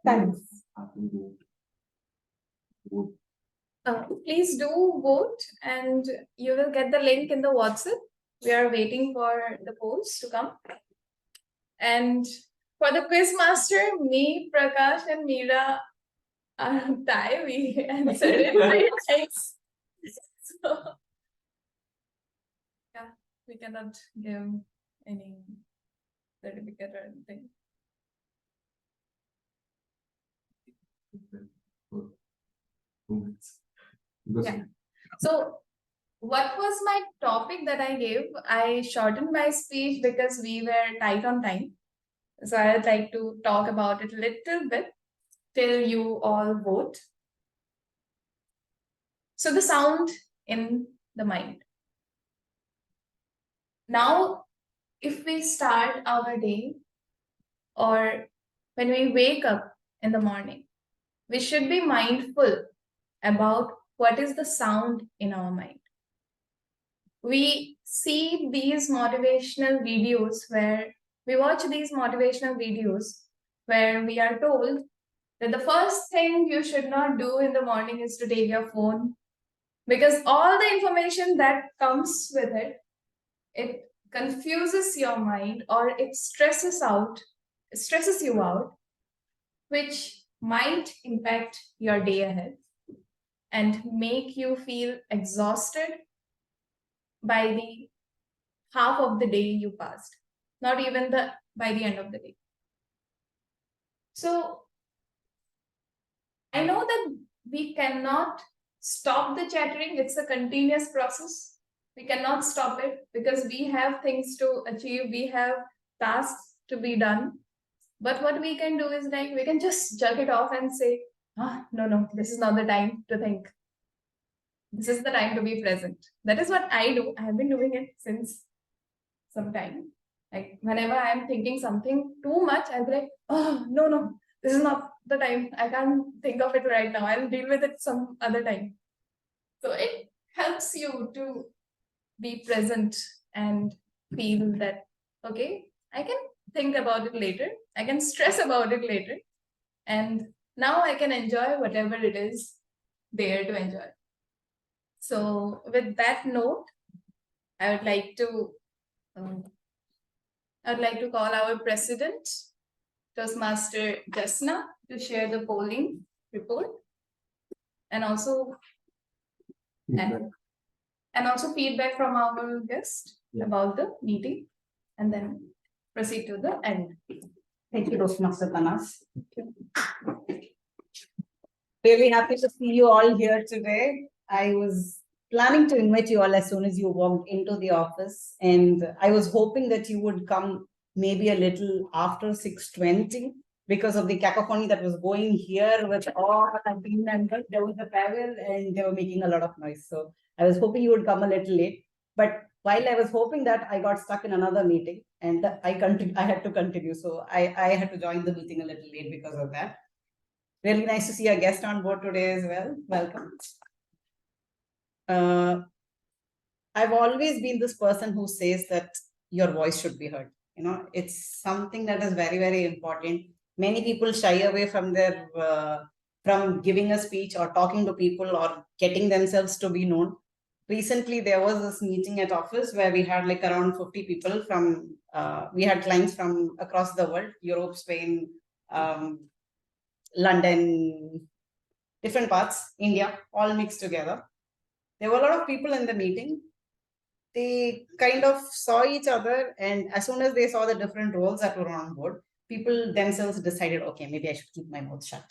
Thanks. Please do vote and you will get the link in the WhatsApp. We are waiting for the polls to come. And for the quiz master, me, Prakash, and Meera are tie. We answered it 3 times. So, yeah, we cannot give any certificate or anything. Yeah. So, what was my topic that I gave? I shortened my speech because we were tight on time. So, I would like to talk about it a little bit till you all vote. So, the sound in the mind. Now, if we start our day or when we wake up in the morning, we should be mindful about what is the sound in our mind. We see these motivational videos where we watch these motivational videos where we are told that the first thing you should not do in the morning is to take your phone, because all the information that comes with it, it confuses your mind or it stresses you out, which might impact your day ahead and make you feel exhausted by the half of the day you passed, not even by the end of the day. So I know that we cannot stop the chattering. It's a continuous process. We cannot stop it because we have things to achieve. We have tasks to be done. But what we can do is like, we can just jerk it off and say, no, this is not the time to think. This is the time to be present. That is what I do. I have been doing it since some time. Like whenever I'm thinking something too much, I'll be like, no, this is not the time. I can't think of it right now. I'll deal with it some other time. So it helps you to be present and feel that, okay, I can think about it later. I can stress about it later. And now I can enjoy whatever it is there to enjoy. So with that note, I would like to call our president, Toastmaster Jasna, to share the polling report and also feedback from our guest about the meeting, and then proceed to the end. Thank you, Toastmaster Tanaz. Really happy to see you all here today. I was planning to invite you all as soon as you walked into the office, and I was hoping that you would come maybe a little after 6:20 because of the cacophony that was going here with all the team members. There was a travel and they were making a lot of noise. So I was hoping you would come a little late. But while I was hoping that, I got stuck in another meeting and I had to continue. So I had to join the meeting a little late because of that. Really nice to see our guest on board today as well. Welcome. I've always been this person who says that your voice should be heard. You know, it's something that is very, very important. Many people shy away from their from giving a speech or talking to people or getting themselves to be known. Recently, there was this meeting at office where we had like around 50 people from, we had clients from across the world, Europe, Spain, London, different parts, India, all mixed together. There were a lot of people in the meeting. They kind of saw each other, and as soon as they saw the different roles that were on board, people themselves decided, okay, maybe I should keep my mouth shut.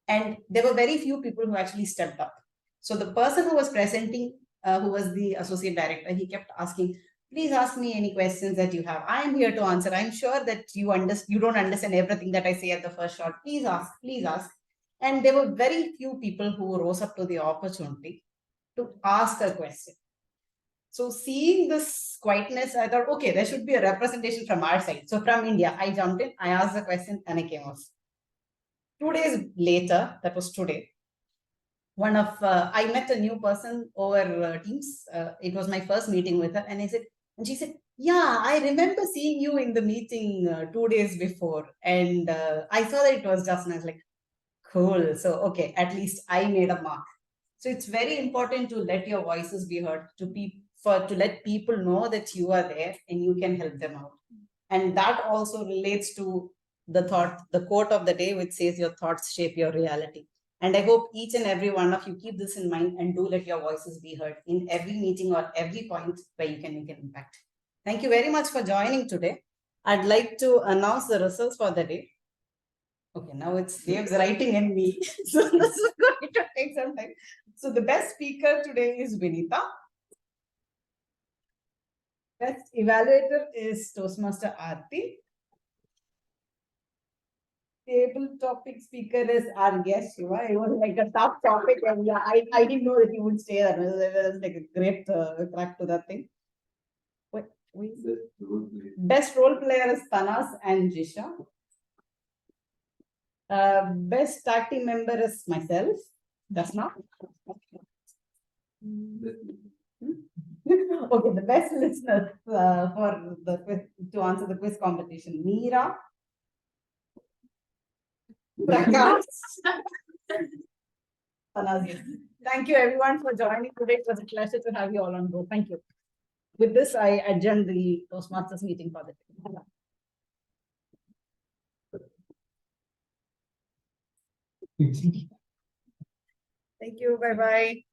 And there were very few people who actually stepped up. So the person who was presenting, who was the associate director, he kept asking, please ask me any questions that you have. I am here to answer. I'm sure that you don't understand everything that I say at the first shot. Please ask, please ask. And there were very few people who rose up to the opportunity to ask a question. So seeing this quietness, I thought, okay, there should be a representation from our side. So from India, I jumped in, I asked the question and I came off. 2 days later, that was today, I met a new person over Teams. It was my first meeting with her, and she said, "Yeah, I remember seeing you in the meeting 2 days before, and I saw that it was just." And I was like, "Cool." So okay, at least I made a mark. So it's very important to let your voices be heard, to let people know that you are there and you can help them out. And that also relates to the quote of the day, which says your thoughts shape your reality. And I hope each and every one of you keep this in mind and do let your voices be heard in every meeting or every point where you can make an impact. Thank you very much for joining today. I'd like to announce the results for the day. Okay, now it's Dave's writing and me. So this is going to take some time. So the best speaker today is Vinita. Best evaluator is Toastmaster Aarti. Table topic speaker is our guest, Shiva. It was like a tough topic, and yeah, I didn't know that you would say that. It was like a great crack to that thing. Best role player is Tanaz and Jisha. Best tag team member is myself. That's not. Okay, the best listeners for the quiz, to answer the quiz competition: Meera, Prakash, Tanaz. Thank you everyone for joining today. It was a pleasure to have you all on board. Thank you. With this, I adjourn the Toastmasters meeting for the day. Thank you. Bye bye.